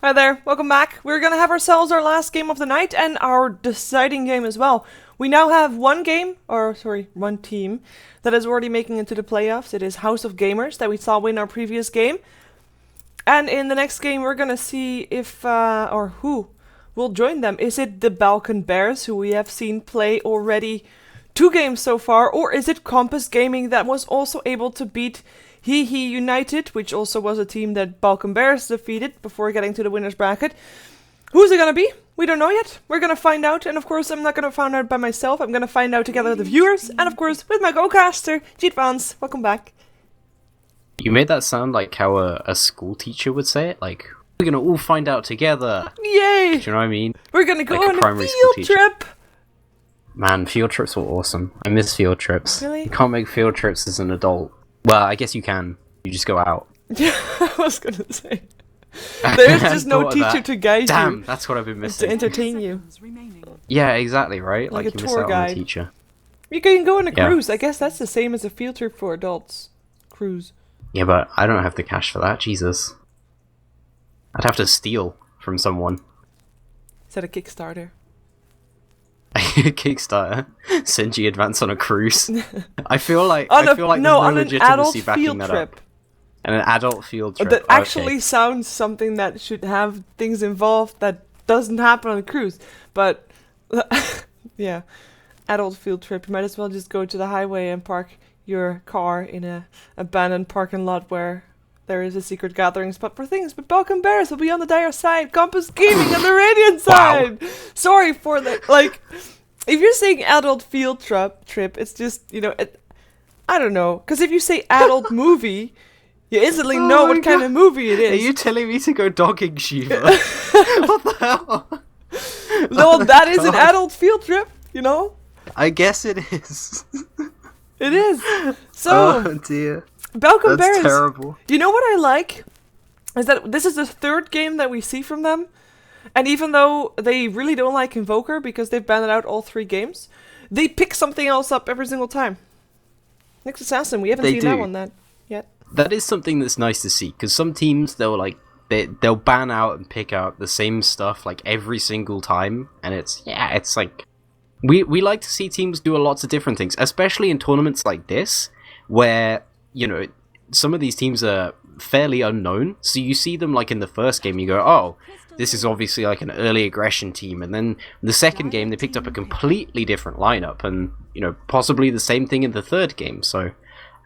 Hi there, welcome back. We're gonna have ourselves our last game of the night and our deciding game as well. We now have one team that is already making it to the playoffs. It is House of Gamers that we saw win our previous game. And in the next game we're gonna see if, or who will join them. Is it the Balkan Bears, who we have seen play already 2 games so far, or is it Kompas Gaming that was also able to beat He United, which also was a team that Balkan Bears defeated before getting to the winner's bracket? Who's it gonna be? We don't know yet. We're gonna find out, and of course I'm not gonna find out by myself. I'm gonna find out together with the viewers, and of course with my go-caster, D2RO. Welcome back. You made that sound like how a school teacher would say it, like, we're gonna all find out together. Yay! Do you know what I mean? We're gonna go like on a field trip! Man, field trips were awesome. I miss field trips. Really? You can't make field trips as an adult. Well, I guess you can. You just go out. Yeah, I was gonna say. There's just no teacher to guide you. Damn, that's what I've been missing. To entertain you. Yeah, exactly, right? Like you a miss tour out guide. on the teacher. You can go on a cruise. I guess that's the same as a field trip for adults. Cruise. Yeah, but I don't have the cash for that, Jesus. I'd have to steal from someone. Is that a Kickstarter? Kickstarter. Send you advance on a cruise. I feel like on there's no an legitimacy adult backing field that trip. up. And an adult field trip. That actually sounds something that should have things involved that doesn't happen on a cruise. But yeah, adult field trip. You might as well just go to the highway and park your car in a abandoned parking lot where there is a secret gathering spot for things. But Balkan Bears will be on the dire side. Kompas Gaming on the radiant side. Wow. Sorry for the if you're saying adult field trip, it's just, you know, I don't know. Because if you say adult movie, you instantly know what kind of movie it is. Are you telling me to go dogging Shiva? What the hell? No, that is an adult field trip, you know? I guess it is. It is. So, oh dear. Balkan Bears. That's terrible. You know what I like? Is that this is the 3rd game that we see from them. And even though they really don't like Invoker because they've banned out all 3 games, they pick something else up every single time. Next Assassin, we haven't seen that one yet. That is something that's nice to see, because some teams, they'll ban out and pick out the same stuff like every single time, and it's like we like to see teams do lots of different things, especially in tournaments like this, where, you know, some of these teams are fairly unknown, so you see them like in the first game, you go, oh, this is obviously like an early aggression team, and then the second game they picked up a completely different lineup, and, you know, possibly the same thing in the 3rd game, so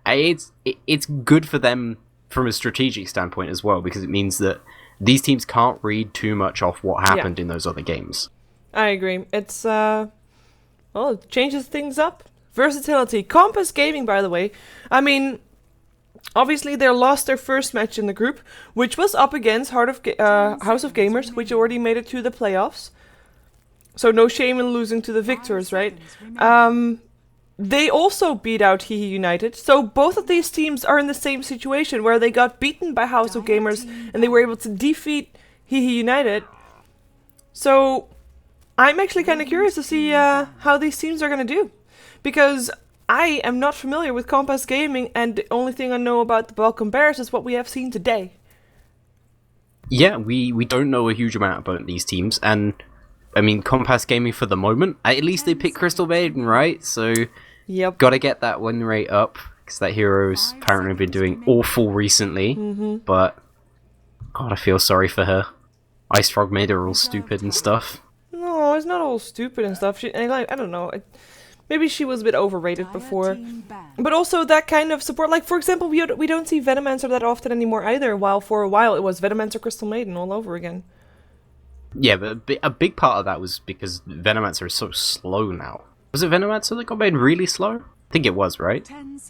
it's good for them from a strategic standpoint as well, because it means that these teams can't read too much off what happened in those other games. I agree. It's well, it changes things up. Versatility. Kompas Gaming, by the way. I mean, obviously they lost their first match in the group, which was up against House of Gamers, which already made it to the playoffs. So no shame in losing to the victors, right? They also beat out He United, so both of these teams are in the same situation where they got beaten by House of Gamers and they were able to defeat He United. So I'm actually kind of curious to see how these teams are going to do, because I am not familiar with Kompas Gaming, and the only thing I know about the Balkan Bears is what we have seen today. Yeah, we don't know a huge amount about these teams, and I mean, Kompas Gaming for the moment, at least they picked Crystal Maiden, right? So, yep, gotta get that win rate up, because that hero's apparently been doing awful recently, but God, I feel sorry for her. Ice Frog made her all stupid and stuff. No, it's not all stupid and stuff. I don't know. Maybe she was a bit overrated before. But also that kind of support, like for example, we don't see Venomancer that often anymore either, while for a while it was Venomancer Crystal Maiden all over again. Yeah, but a big part of that was because Venomancer is so slow now. Was it Venomancer that got made really slow? I think it was, right?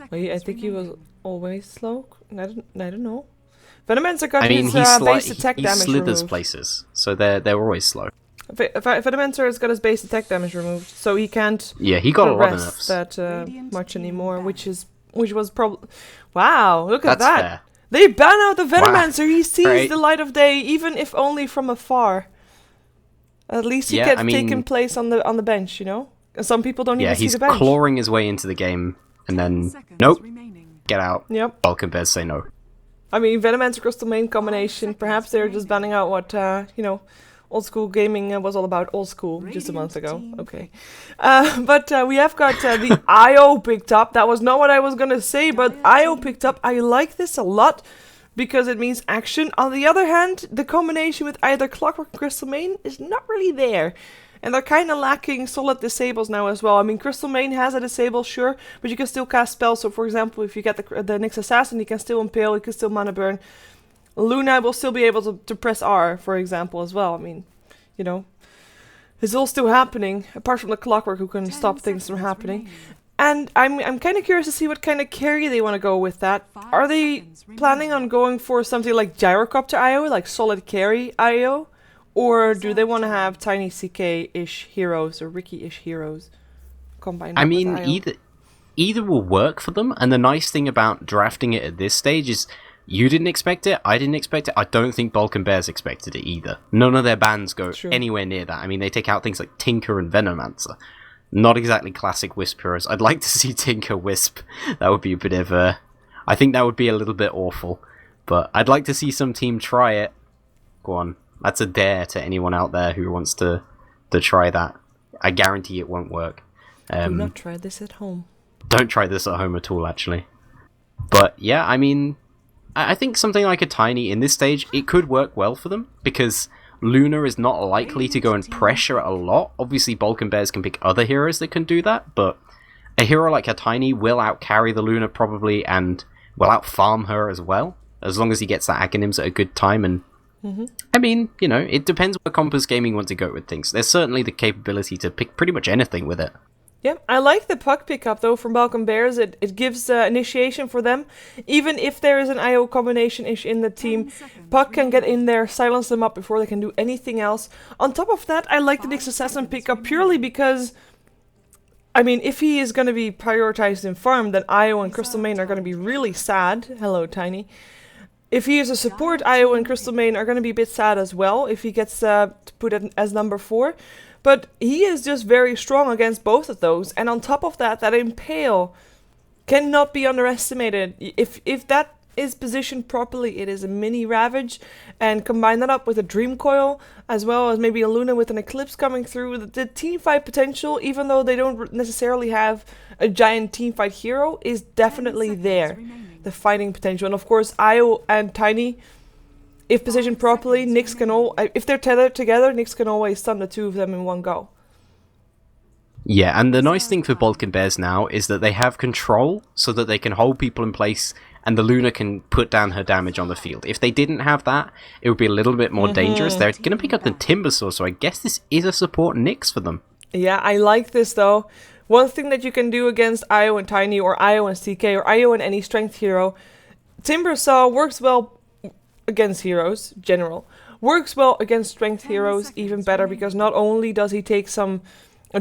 I think he was always slow. I don't know. Venomancer got his base attack damage removed. He slithers removed. Places, so they're always slow. Venomancer has got his base attack damage removed, so he can't. Yeah, he got a lot of nerfs. That much anymore, which was probably. Wow, look at That's that! Fair. They ban out the Venomancer. Wow. He sees the Right. light of day, even if only from afar. At least he gets taken place on the bench, you know. Some people don't even see the bench. Yeah, he's clawing his way into the game, and then nope, get out. Yep. Balkan Bears say no. I mean, Venomancer Crystal Main combination. Perhaps they're just banning out what old school gaming was all about. Old school, just a month ago. Okay, but we have got the IO picked up. That was not what I was gonna say, but IO picked up. I like this a lot because it means action. On the other hand, the combination with either Clockwork or Crystal Main is not really there. And they're kind of lacking solid disables now as well. I mean, Crystal Main has a disable, sure, but you can still cast spells. So, for example, if you get the Nyx Assassin, you can still Impale, you can still Mana Burn. Luna will still be able to press R, for example, as well. I mean, it's all still happening, apart from the Clockwork who can stop things from happening. And I'm kind of curious to see what kind of carry they want to go with that. Are they planning on going for something like Gyrocopter IO, like solid carry IO? Or do they want to have tiny CK-ish heroes or Ricky-ish heroes combined? I mean, either will work for them. And the nice thing about drafting it at this stage is you didn't expect it, I didn't expect it. I don't think Balkan Bears expected it either. None of their bans go anywhere near that. I mean, they take out things like Tinker and Venomancer. Not exactly classic Wisp heroes. I'd like to see Tinker Wisp. That would be a bit of a... I think that would be a little bit awful. But I'd like to see some team try it. Go on. That's a dare to anyone out there who wants to try that. I guarantee it won't work. Do not try this at home. Don't try this at home at all, actually. But yeah, I mean, I think something like a Tiny in this stage, it could work well for them, because Luna is not likely to go and pressure a lot. Obviously, Balkan Bears can pick other heroes that can do that, but a hero like a Tiny will outcarry the Luna probably, and will outfarm her as well, as long as he gets that Aghanims at a good time. And I mean, it depends where Kompas Gaming want to go with things. There's certainly the capability to pick pretty much anything with it. Yeah, I like the Puck pickup though from Balkan Bears. It gives initiation for them. Even if there is an IO combination-ish in the team, Puck can get in there, silence them up before they can do anything else. On top of that, I like the Nyx Assassin pickup purely because, I mean, if he is going to be prioritized in farm, then IO and Crystal Main are going to be really sad. Hello, Tiny. If he is a support, IO and Crystal Main are going to be a bit sad as well if he gets put as number 4. But he is just very strong against both of those. And on top of that, that Impale cannot be underestimated. If that is positioned properly, it is a mini Ravage. And combine that up with a Dream Coil, as well as maybe a Luna with an Eclipse coming through. The teamfight potential, even though they don't necessarily have a giant teamfight hero, is definitely there. The fighting potential. And of course, Io and Tiny, if positioned properly, Nyx can if they're tethered together, Nyx can always stun the two of them in one go. Yeah, and the nice thing for Balkan Bears now is that they have control so that they can hold people in place and the Luna can put down her damage on the field. If they didn't have that, it would be a little bit more dangerous. They're going to pick up the Timbersaw, so I guess this is a support Nyx for them. Yeah, I like this though. One thing that you can do against Io and Tiny, or Io and CK, or Io and any strength hero, Timbersaw works well against heroes, general. Works well against strength heroes, even better, because not only does he take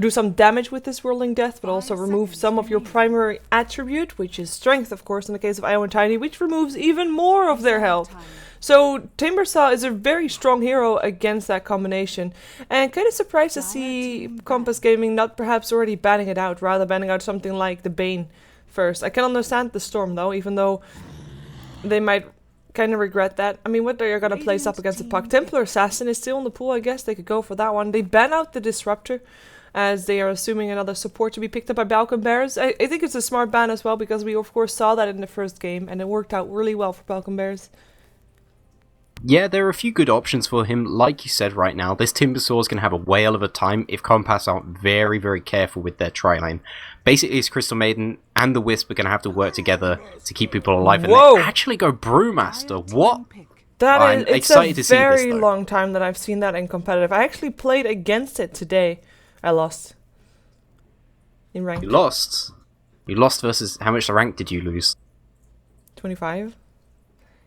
do some damage with this Whirling Death, but also remove some of your primary attribute, which is strength, of course, in the case of Io and Tiny, which removes even more of their health. So Timbersaw is a very strong hero against that combination, and kind of surprised to see Kompas Gaming not perhaps already banning it out, rather banning out something like the Bane first. I can understand the Storm though, even though they might kind of regret that. I mean, what they're going to place up against the Puck. Templar Assassin is still in the pool, I guess they could go for that one. They ban out the Disruptor, as they are assuming another support to be picked up by Balkan Bears. I think it's a smart ban as well, because we of course saw that in the first game, and it worked out really well for Balkan Bears. Yeah, there are a few good options for him. Like you said right now, this Timbersaw is going to have a whale of a time if Kompas aren't very, very careful with their tri-lane. Basically, it's Crystal Maiden and the Wisp are going to have to work together to keep people alive. And they actually go Brewmaster. What? It's a very long time that I've seen that in competitive. I actually played against it today. I lost. In rank. You lost? You lost versus... How much rank did you lose? 25.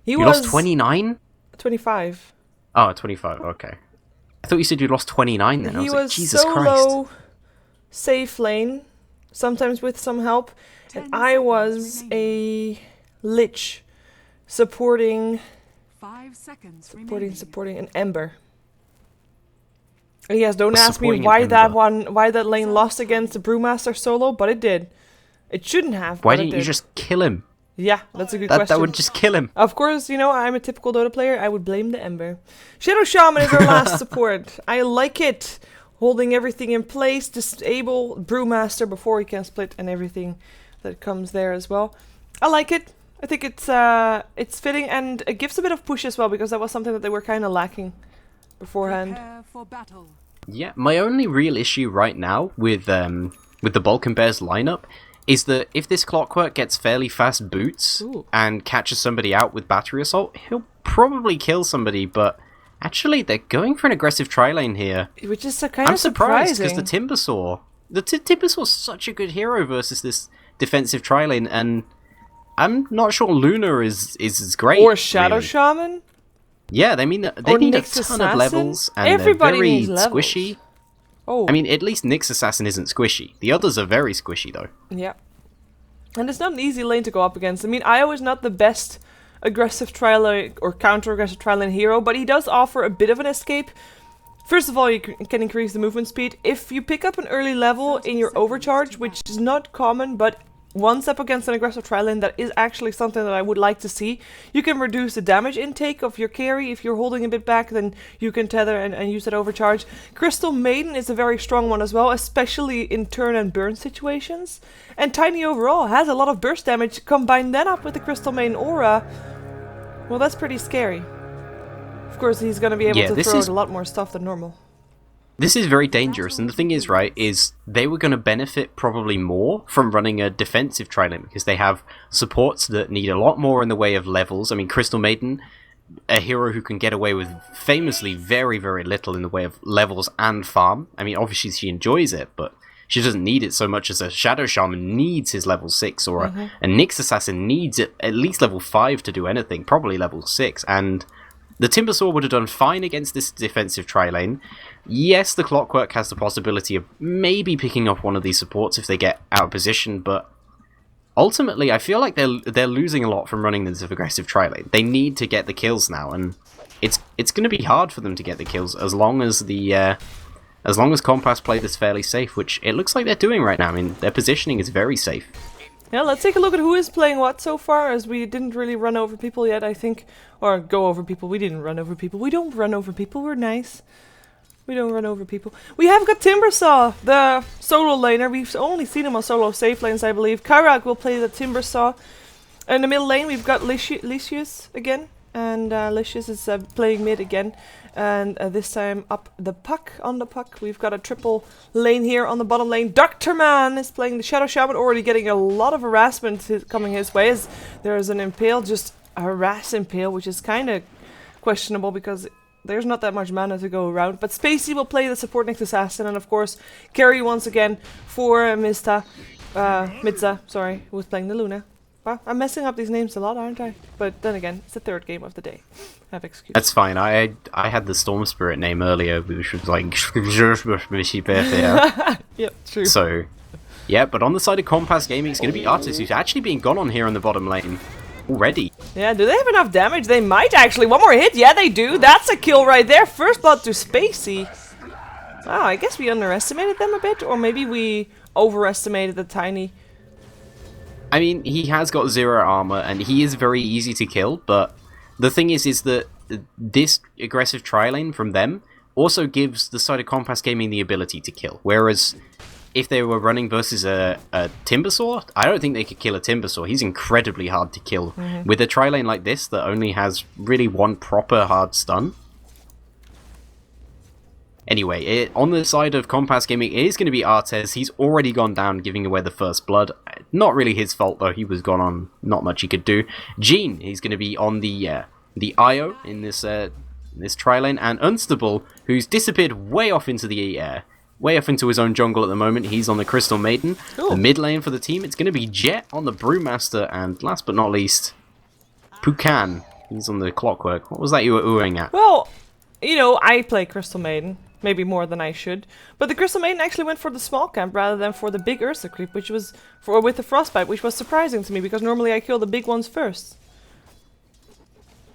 You lost 29? 25. Oh, 25, okay. I thought you said you lost 29 then. I was like, Jesus Christ. He was solo, safe lane, sometimes with some help, and I was a Lich supporting an Ember. And yes, don't ask me why that lane lost against the Brewmaster solo, but it did. It shouldn't have. Why didn't you just kill him? Yeah, that's a good question. That would just kill him. Of course, you know, I'm a typical Dota player. I would blame the Ember. Shadow Shaman is our last support. I like it. Holding everything in place, disable Brewmaster before he can split and everything that comes there as well. I like it. I think it's fitting and it gives a bit of push as well because that was something that they were kind of lacking beforehand. Yeah, my only real issue right now with the Balkan Bears lineup is that if this Clockwork gets fairly fast boots and catches somebody out with Battery Assault, he'll probably kill somebody, but actually they're going for an aggressive tri-lane here. Which is kind I'm of surprised surprising. because the Timbersaw's such a good hero versus this defensive tri-lane, and I'm not sure Luna is as great. Or Shadow really. Shaman? Yeah, they need a Nyx ton of Assassin? levels, and Everybody they're very needs levels. squishy. Oh. I mean, at least Nyx Assassin isn't squishy. The others are very squishy, though. Yeah. And it's not an easy lane to go up against. I mean, Io is not the best aggressive tri-lane or counter-aggressive tri-lane hero, but he does offer a bit of an escape. First of all, you can increase the movement speed. If you pick up an early level in your overcharge, which is not common, but once up against an aggressive tri-lane, that is actually something that I would like to see. You can reduce the damage intake of your carry. If you're holding a bit back, then you can tether and use that overcharge. Crystal Maiden is a very strong one as well, especially in turn and burn situations. And Tiny overall has a lot of burst damage. Combine that up with the Crystal Maiden aura, well, that's pretty scary. Of course, he's going to be able to throw out a lot more stuff than normal. This is very dangerous, and the thing is, right, is they were going to benefit probably more from running a defensive tri-lane because they have supports that need a lot more in the way of levels. I mean, Crystal Maiden, a hero who can get away with famously very, very little in the way of levels and farm. I mean, obviously she enjoys it, but she doesn't need it so much as a Shadow Shaman needs his level 6, or a Nyx Assassin needs it at least level 5 to do anything, probably level 6, and the Timbersaw would have done fine against this defensive tri-lane. Yes, the Clockwork has the possibility of maybe picking off one of these supports if they get out of position, but ultimately I feel like they're losing a lot from running this aggressive tri-lane. They need to get the kills now, and it's going to be hard for them to get the kills as long as Kompas play this fairly safe, which it looks like they're doing right now. I mean, their positioning is very safe. Yeah, let's take a look at who is playing what so far, as we didn't really run over people yet, I think. Or go over people. We didn't run over people. We don't run over people. We're nice. We don't run over people. We have got Timbersaw, the solo laner. We've only seen him on solo safe lanes, I believe. Karak will play the Timbersaw. In the middle lane, we've got Lycius again. And Lycius is playing mid again. And this time up the puck, on the puck. We've got a triple lane here on the bottom lane. Dr. Man is playing the Shadow Shaman, already getting a lot of harassment coming his way. As there is an Impale, just a harass Impale, which is kind of questionable because there's not that much mana to go around. But Spacey will play the support Nyx Assassin, and of course, carry once again for Midza, who's playing the Luna. Wow, I'm messing up these names a lot, aren't I? But then again, it's the third game of the day. Have excuse. That's fine. I had the Storm Spirit name earlier, which was like Yep, true. So, yeah, but on the side of Kompas Gaming, it's going to be Artis, who's actually being gone on here on the bottom lane already. Yeah, do they have enough damage? They might actually. One more hit. Yeah, they do. That's a kill right there. First blood to Spacey. Wow, I guess we underestimated them a bit, or maybe we overestimated the Tiny. I mean, he has got 0 armor, and he is very easy to kill, but the thing is that this aggressive tri-lane from them also gives the side of Kompas Gaming the ability to kill, whereas if they were running versus a Timbersaw, I don't think they could kill a Timbersaw. He's incredibly hard to kill. With a tri-lane like this that only has really one proper hard stun. Anyway, on the side of Kompas Gaming, it is going to be Artes. He's already gone down, giving away the first blood. Not really his fault, though. He was gone on, not much he could do. Gene, he's going to be on the IO in this tri-lane. And Unstable, who's disappeared way off into the air. Way off into his own jungle at the moment. He's on the Crystal Maiden. Ooh. The mid lane for the team, it's going to be Jet on the Brewmaster. And last but not least, Pukan. He's on the Clockwork. What was that you were oohing at? Well, you know, I play Crystal Maiden. Maybe more than I should. But the Crystal Maiden actually went for the small camp rather than for the big Ursa creep, which was with the Frostbite, which was surprising to me because normally I kill the big ones first.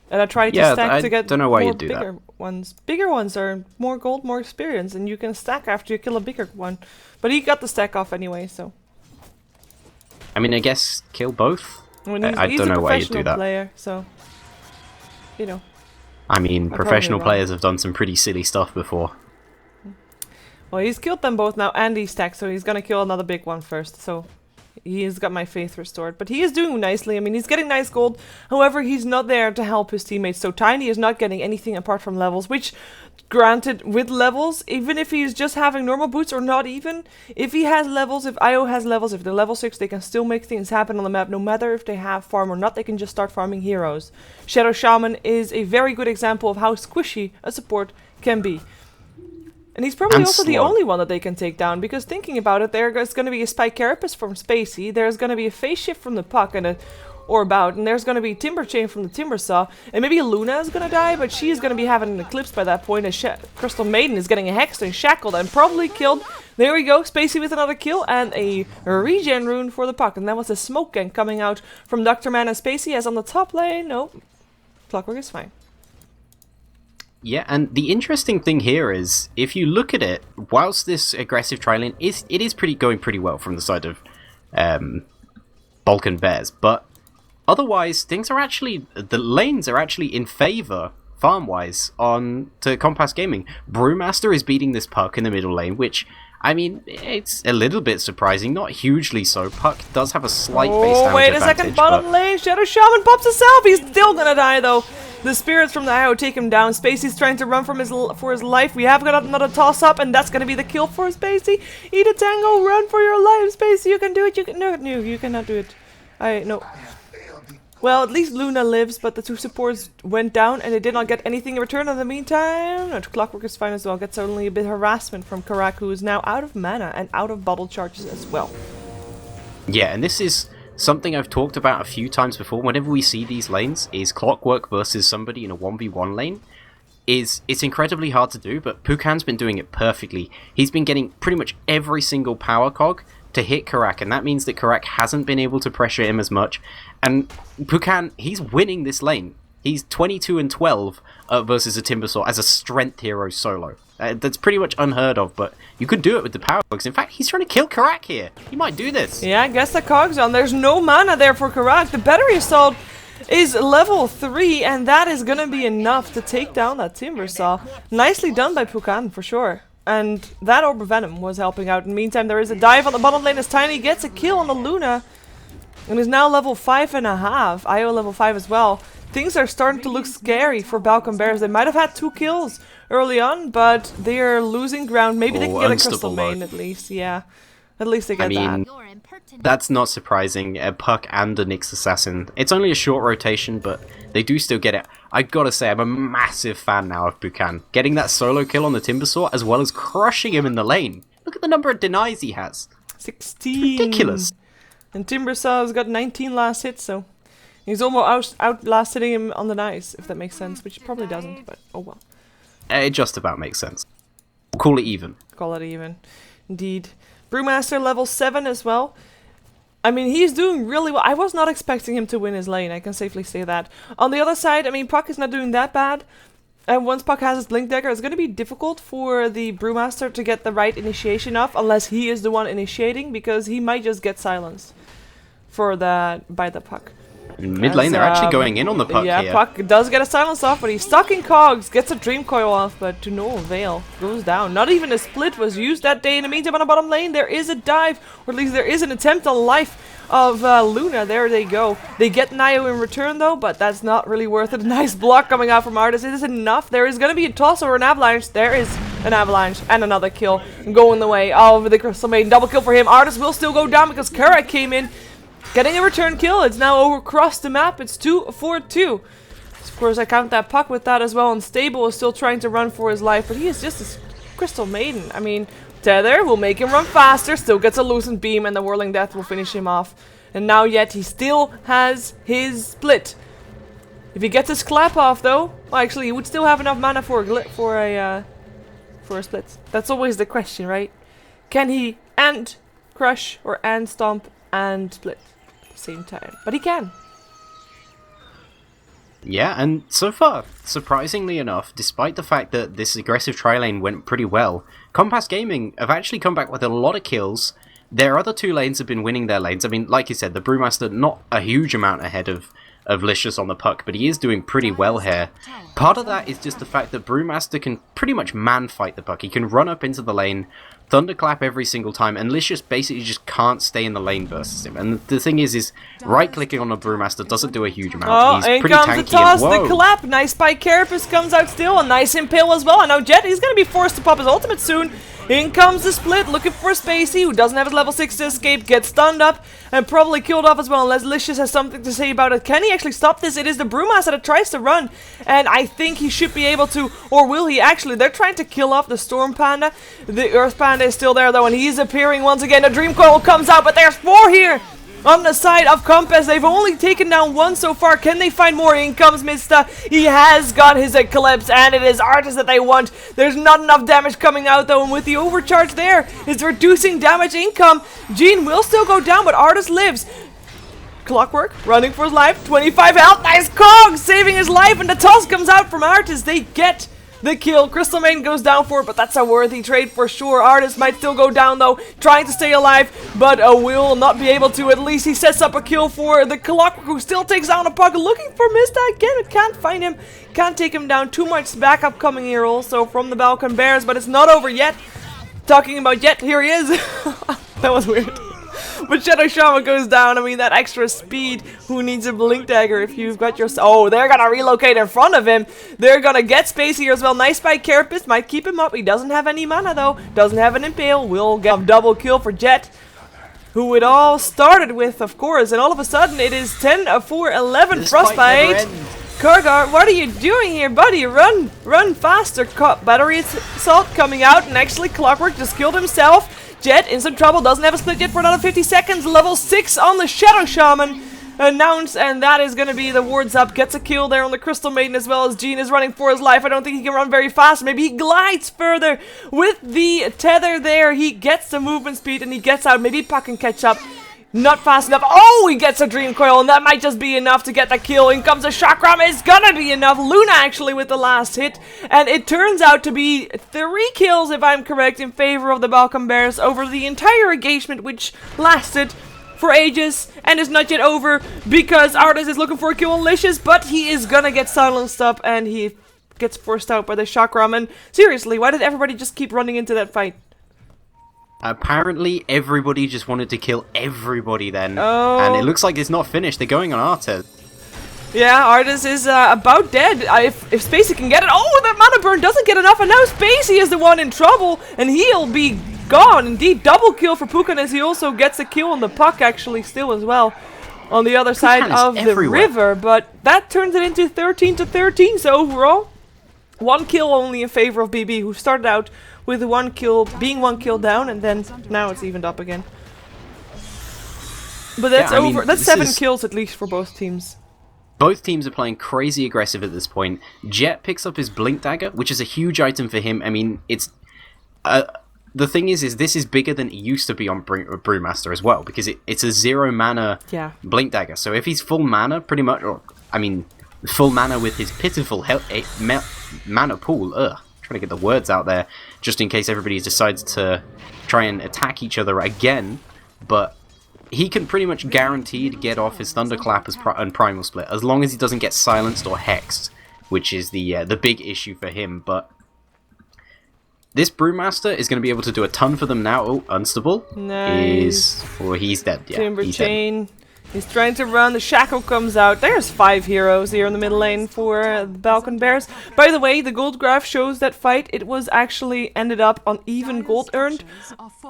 And I try to stack to get bigger ones. Bigger ones are more gold, more experience, and you can stack after you kill a bigger one. But he got the stack off anyway, so. I mean, I guess kill both. I mean, I he's don't a know why you'd do professional that. player, so you know. I mean, I'm probably professional wrong. players have done some pretty silly stuff before. Well, he's killed them both now, and he's stacked, so he's gonna kill another big one first. So he has got my faith restored, but he is doing nicely. I mean, he's getting nice gold. However, he's not there to help his teammates. So Tiny is not getting anything apart from levels, which, granted, with levels, even if he's just having normal boots or not even, if he has levels, if IO has levels, if they're level 6, they can still make things happen on the map. No matter if they have farm or not, they can just start farming heroes. Shadow Shaman is a very good example of how squishy a support can be. And he's probably And also the slow. only one that they can take down, because thinking about it, there's going to be a Spike Carapace from Spacey, there's going to be a Phase Shift from the Puck and a Orbout, and there's going to be Timber Chain from the Timbersaw, and maybe Luna is going to die, but she's going to be having an Eclipse by that point, as Crystal Maiden is getting hexed and shackled and probably killed. There we go, Spacey with another kill, and a regen rune for the Puck, and that was a Smoke Gang coming out from Dr. Man and Spacey, as on the top lane, no, Clockwork is fine. Yeah, and the interesting thing here is, if you look at it, whilst this aggressive tri-lane it is going pretty well from the side of Balkan Bears, but otherwise things are actually, the lanes are actually in favour farm-wise to Kompas Gaming. Brewmaster is beating this Puck in the middle lane, which, I mean, it's a little bit surprising, not hugely so. Puck does have a slight base damage wait a advantage, second, bottom lane, Shadow Shaman pops himself, he's still gonna die though. The spirits from the IO take him down. Spacey's trying to run for his life. We have got another toss-up, and that's gonna be the kill for Spacey. Eat a tango, run for your life, Spacey. You can do it. No, you cannot do it. No. Well, at least Luna lives, but the two supports went down, and they did not get anything in return in the meantime. No, Clockwork is fine as well. Gets only a bit of harassment from Karak, who is now out of mana and out of bottle charges as well. Yeah, and this is something I've talked about a few times before. Whenever we see these lanes, is Clockwork versus somebody in a 1v1 lane. It's incredibly hard to do, but Pukan's been doing it perfectly. He's been getting pretty much every single power cog to hit Karak, and that means that Karak hasn't been able to pressure him as much. And Pukan, he's winning this lane. He's 22-12 versus a Timbersaw as a strength hero solo. That's pretty much unheard of, but you could do it with the power cogs. In fact, he's trying to kill Karak here. He might do this. Yeah, I guess the cogs on. There's no mana there for Karak. The battery assault is level 3, and that is gonna be enough to take down that Timbersaw. Nicely done by Pukan, for sure. And that Orb of Venom was helping out. In the meantime, there is a dive on the bottom lane as Tiny gets a kill on the Luna. And is now level 5.5. IO level 5 as well. Things are starting to look scary for Balkan Bears. They might have had 2 kills early on, but they're losing ground. Maybe they can get a Crystal Main at least. Yeah, at least they get that. That's not surprising. A Puck and a Nyx Assassin. It's only a short rotation, but they do still get it. I gotta say, I'm a massive fan now of Buchan. Getting that solo kill on the Timbersaw, as well as crushing him in the lane. Look at the number of denies he has. 16. It's ridiculous. And Timbersaw's got 19 last hits, so he's almost outlasting him on the nice, if that makes sense, which probably doesn't, but oh well. It just about makes sense. We'll call it even. Call it even. Indeed. Brewmaster level 7 as well. I mean, he's doing really well. I was not expecting him to win his lane, I can safely say that. On the other side, I mean, Puck is not doing that bad. And once Puck has his Blink Dagger, it's going to be difficult for the Brewmaster to get the right initiation off, unless he is the one initiating, because he might just get silenced by the Puck. In mid lane, they're actually going in on the Puck yeah, here. Puck does get a silence off, but he's stuck in cogs. Gets a Dream Coil off, but to no avail. Goes down. Not even a split was used that day. In the meantime, on the bottom lane, there is a dive, or at least there is an attempt on life of Luna. There they go. They get Nio in return, though, but that's not really worth it. A nice block coming out from Artis. It is enough. There is going to be a toss or an avalanche. There is an avalanche and another kill going the way of the Crystal Maiden. Double kill for him. Artis will still go down because Karak came in. Getting a return kill. It's now over across the map. It's 2-4-2. Of course, I count that Puck with that as well. And Stable is still trying to run for his life, but he is just a Crystal Maiden. I mean, Tether will make him run faster. Still gets a Lucent Beam, and the Whirling Death will finish him off. And now yet, he still has his split. If he gets his clap off, though, well, actually, he would still have enough mana for a split. That's always the question, right? Can he and crush or and stomp and split at the same time? But he can. Yeah, and so far, surprisingly enough, despite the fact that this aggressive tri-lane went pretty well, Kompas Gaming have actually come back with a lot of kills, their other two lanes have been winning their lanes. I mean, like you said, the Brewmaster not a huge amount ahead of Licious on the puck, but he is doing pretty well here. Part of that is just the fact that Brewmaster can pretty much man-fight the puck. He can run up into the lane, thunderclap every single time, and Licious basically just can't stay in the lane versus him. And the thing is right-clicking on a Brewmaster doesn't do a huge amount. Oh, He's in pretty comes tanky the toss, and, the clap. Nice by Carapace comes out still. A nice impale as well. I know Jet, he's going to be forced to pop his ultimate soon. In comes the split, looking for Spacey, who doesn't have his level 6 to escape, gets stunned up, and probably killed off as well, unless Licious has something to say about it. Can he actually stop this? It is the Brewmaster that tries to run, and I think he should be able to, or will he actually? They're trying to kill off the Storm Panda. The Earth Panda is still there though, and he's appearing once again. A Dream Coil comes out, but there's 4 here! On the side of Kompas, they've only taken down 1 so far. Can they find more? In comes Mista. He has got his Eclipse, and it is Artis that they want. There's not enough damage coming out, though, and with the overcharge there, it's reducing damage income. Jean will still go down, but Artis lives. Clockwork, running for his life. 25 health. Nice Cog, saving his life, and the toss comes out from Artis. They get the kill. Crystal Maiden goes down for it, but that's a worthy trade for sure. Artis might still go down though, trying to stay alive, but will not be able to. At least he sets up a kill for the Clockwork, who still takes down a puck. Looking for Mista again, can't find him, can't take him down. Too much backup coming here also from the Balkan Bears, but it's not over yet. Talking about yet, here he is. That was weird. But Shadow Shaman goes down. I mean, that extra speed. Who needs a Blink Dagger if you've got your... Oh, they're going to relocate in front of him. They're going to get Spacey here as well. Nice by Carapace. Might keep him up. He doesn't have any mana, though. Doesn't have an Impale. Will get a double kill for Jet, who it all started with, of course. And all of a sudden, it is 10-4-11 Frostbite. Kurgar, what are you doing here, buddy? Run faster. Battery Assault coming out. And actually, Clockwork just killed himself. Jet in some trouble, doesn't have a split yet for another 50 seconds. Level 6 on the Shadow Shaman announced, and that is going to be the wards up. Gets a kill there on the Crystal Maiden as well as Jean is running for his life. I don't think he can run very fast. Maybe he glides further with the tether there. He gets the movement speed and he gets out. Maybe Puck can catch up. Not fast enough. Oh, he gets a Dream Coil, and that might just be enough to get the kill. In comes a Chakram. It's gonna be enough. Luna actually with the last hit, and it turns out to be 3 kills, if I'm correct, in favor of the Balkan Bears over the entire engagement, which lasted for ages and is not yet over because Artis is looking for a kill on Licious, but he is gonna get silenced up, and he gets forced out by the Chakram. And seriously, why did everybody just keep running into that fight? Apparently, everybody just wanted to kill everybody then. Oh. And it looks like it's not finished. They're going on Artis. Yeah, Artis is about dead. If Spacey can get it. Oh, that mana burn doesn't get enough. And now Spacey is the one in trouble. And he'll be gone. Indeed, double kill for Pukan as he also gets a kill on the puck actually still as well. On the other side of the river. But that turns it into 13-13. So overall, 1 kill only in favor of BB, who started out with 1 kill, being 1 kill down, and then now it's evened up again. But that's over. That's 7 kills at least for both teams. Both teams are playing crazy aggressive at this point. Jet picks up his Blink Dagger, which is a huge item for him. I mean, it's... the thing is this is bigger than it used to be on Brewmaster as well, because it's a 0 mana Blink Dagger. So if he's full mana, pretty much, or, I mean, full mana with his pitiful mana pool, trying to get the words out there, just in case everybody decides to try and attack each other again, but he can pretty much guaranteed get off his Thunderclap and Primal Split, as long as he doesn't get silenced or hexed, which is the big issue for him. But this Brewmaster is going to be able to do a ton for them now. Oh, Unstable. Nice. He's dead. Yeah, Timber he's Chain. Dead. He's trying to run. The Shackle comes out. There's 5 heroes here in the middle lane for the Balkan Bears. By the way, the gold graph shows that fight. It was actually ended up on even gold earned.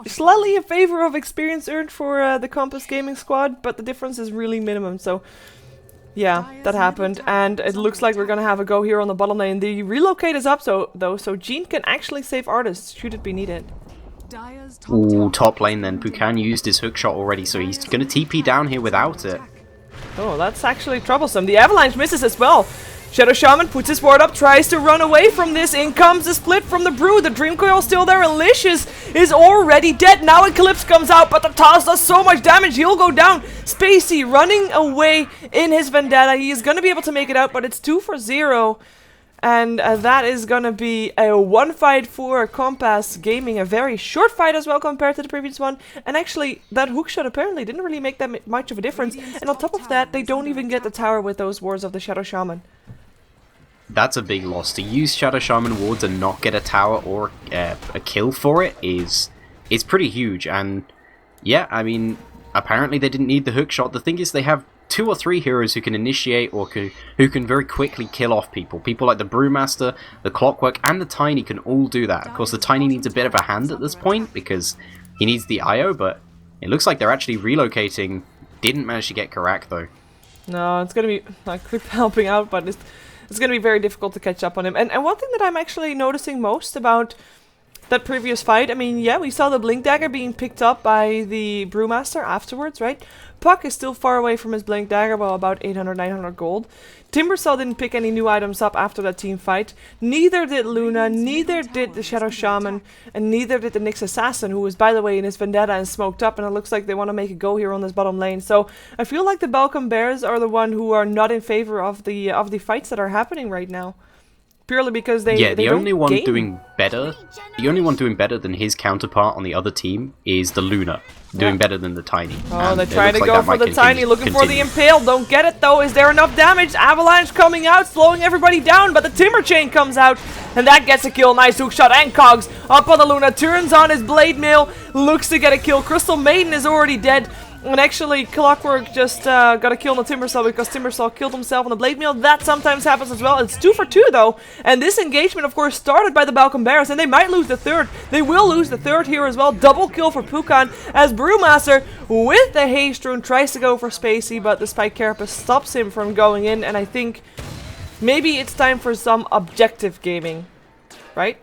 Slightly in favor of experience earned for the Kompas gaming squad, but the difference is really minimum. So, yeah, that happened. And it looks like we're going to have a go here on the bottom lane. The relocate is up, so Jean can actually save Artis, should it be needed. Ooh, top lane then. Pukan used his hookshot already, so he's going to TP down here without it. Oh, that's actually troublesome. The Avalanche misses as well. Shadow Shaman puts his ward up, tries to run away from this. In comes the split from the Brew. The Dream Coil still there, and Licious is already dead. Now Eclipse comes out, but the toss does so much damage. He'll go down. Spacey running away in his Vendetta. He is going to be able to make it out, but it's 2 for 0. And that is gonna be a one fight for Kompas Gaming, a very short fight as well compared to the previous one. And actually, that hookshot apparently didn't really make that much of a difference. And on top of that, they don't even get the tower with those wards of the Shadow Shaman. That's a big loss. To use Shadow Shaman wards and not get a tower or a kill for it is pretty huge. And yeah, I mean, apparently they didn't need the hookshot. The thing is, they have 2 or 3 heroes who can initiate or who can very quickly kill off people. People like the Brewmaster, the Clockwork, and the Tiny can all do that. Of course, the Tiny needs a bit of a hand at this point because he needs the IO, but it looks like they're actually relocating. Didn't manage to get Karak, though. No, it's gonna be like Clip helping out, but it's gonna be very difficult to catch up on him. And one thing that I'm actually noticing most about that previous fight, I mean, yeah, we saw the Blink Dagger being picked up by the Brewmaster afterwards, right? Puck is still far away from his Blink Dagger, well, about 800, 900 gold. Timbersaw didn't pick any new items up after that team fight. Neither did Luna, neither did the Shadow Shaman, and neither did the Nyx Assassin, who was, by the way, in his Vendetta and smoked up, and it looks like they want to make a go here on this bottom lane. So I feel like the Balkan Bears are the one who are not in favor of the fights that are happening right now. Purely because the only one doing better than his counterpart on the other team is the Luna, doing better than the Tiny. Oh, they try to go for the Tiny, looking for the Impale. Don't get it though. Is there enough damage? Avalanche coming out, slowing everybody down, but the Timber Chain comes out, and that gets a kill. Nice hookshot, and Cogs up on the Luna, turns on his Blade Mail, looks to get a kill. Crystal Maiden is already dead. And actually, Clockwork just got a kill on the Timbersaw because Timbersaw killed himself on the Blade Mail. That sometimes happens as well. It's 2 for 2 though. And this engagement, of course, started by the Balkan Bears, and they might lose the third. They will lose the third here as well. Double kill for Pukan as Brewmaster with the Haste Rune tries to go for Spacey, but the Spike Carapace stops him from going in. And I think maybe it's time for some objective gaming, right?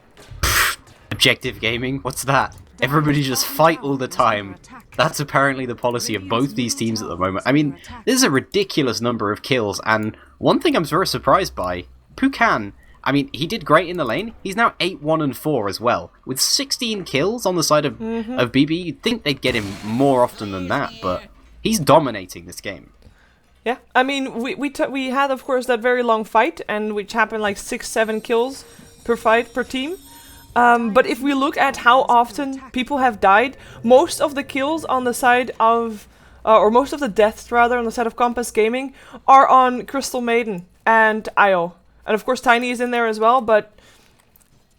Objective gaming? What's that? Everybody just fight all the time. That's apparently the policy of both these teams at the moment. I mean, this is a ridiculous number of kills, and one thing I'm very surprised by, Pukan, I mean, he did great in the lane. He's now 8-1-4 as well, with 16 kills on the side of BB. You'd think they'd get him more often than that, but he's dominating this game. Yeah, I mean, we had, of course, that very long fight, and which happened like 6-7 kills per fight per team. But if we look at how often people have died, most of the kills on the side of, or most of the deaths rather, on the side of Kompas Gaming are on Crystal Maiden and IO. And of course Tiny is in there as well, but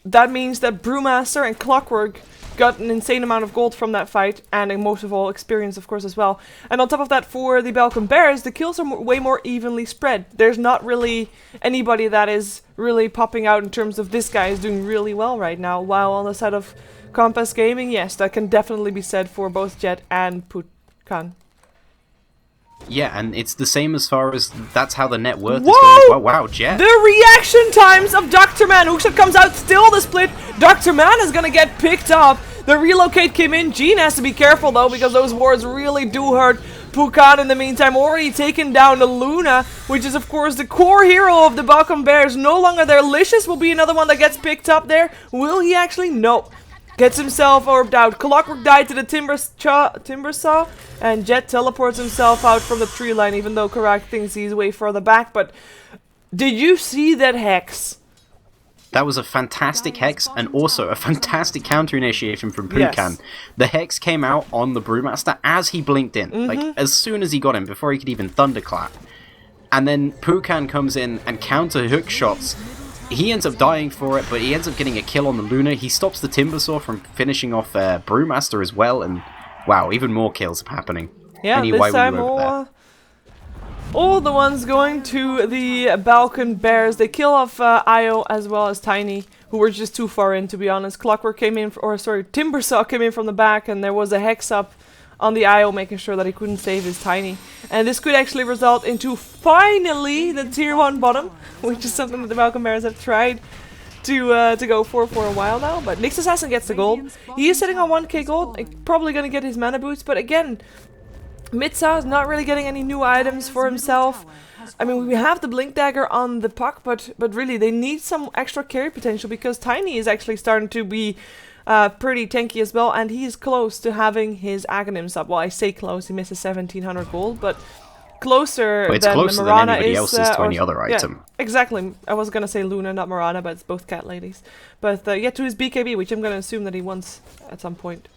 that means that Brewmaster and Clockwork got an insane amount of gold from that fight, and most of all experience, of course, as well. And on top of that, for the Balkan Bears, the kills are way more evenly spread. There's not really anybody that is really popping out in terms of this guy is doing really well right now, while on the side of Kompas Gaming, yes, that can definitely be said for both Jet and Pukan. Yeah, and it's the same as far as that's how the net worth is going as well. Wow, Jet. The reaction times of Dr. Man. Hookshot comes out, still the split. Dr. Man is gonna get picked up. The relocate came in. Jean has to be careful though, because those wards really do hurt. Pukan in the meantime already taken down the Luna, which is of course the core hero of the Balkan Bears. No longer there. Licious will be another one that gets picked up there. Will he actually? No. Gets himself orbed out. Clockwork died to the Timbersaw, and Jet teleports himself out from the tree line, even though Karak thinks he's way further back. But did you see that Hex? That was a fantastic Hex, and also a fantastic counter-initiation from Pukan. Yes. The Hex came out on the Brewmaster as he blinked in. Like, as soon as he got him, before he could even thunderclap. And then Pukan comes in and counter-hook shots. He ends up dying for it, but he ends up getting a kill on the Luna. He stops the Timbersaw from finishing off Brewmaster as well, and wow, even more kills are happening. Yeah, anyway, this time all the ones going to the Balkan Bears. They kill off IO as well as Tiny, who were just too far in, to be honest. Clockwork came in, Timbersaw came in from the back, and there was a Hex up on the IO, making sure that he couldn't save his Tiny. And this could actually result into finally the tier 1 bottom, which is something that the Balkan Bears have tried to go for a while now. But Nyx Assassin gets the gold. He is sitting on 1k gold, probably going to get his mana boots, but again, Mitsa is not really getting any new items for himself. I mean, we have the Blink Dagger on the puck, but really they need some extra carry potential, because Tiny is actually starting to be pretty tanky as well, and he is close to having his Aghanims up. Well, I say close, he misses 1700 gold, but closer But it's than closer than Mirana anybody is, else's to or- any other yeah, item. exactly. I was gonna say Luna, not Mirana, but it's both cat ladies. But yeah, to his BKB, which I'm gonna assume that he wants at some point.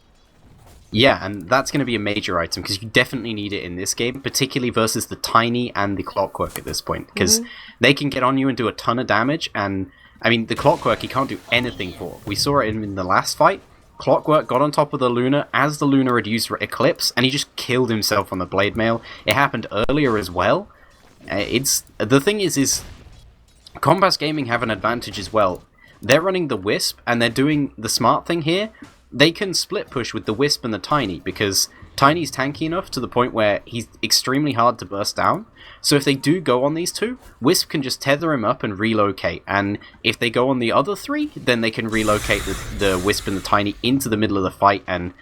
Yeah, and that's going to be a major item, because you definitely need it in this game, particularly versus the Tiny and the Clockwork at this point, because they can get on you and do a ton of damage, and, I mean, the Clockwork he can't do anything for. We saw it in the last fight. Clockwork got on top of the Luna as the Luna had used Eclipse, and he just killed himself on the Blade Mail. It happened earlier as well. The thing is Kompas Gaming have an advantage as well. They're running the Wisp, and they're doing the smart thing here. They can split push with the Wisp and the Tiny, because Tiny's tanky enough to the point where he's extremely hard to burst down. So if they do go on these two, Wisp can just tether him up and relocate, and if they go on the other three, then they can relocate the Wisp and the Tiny into the middle of the fight, and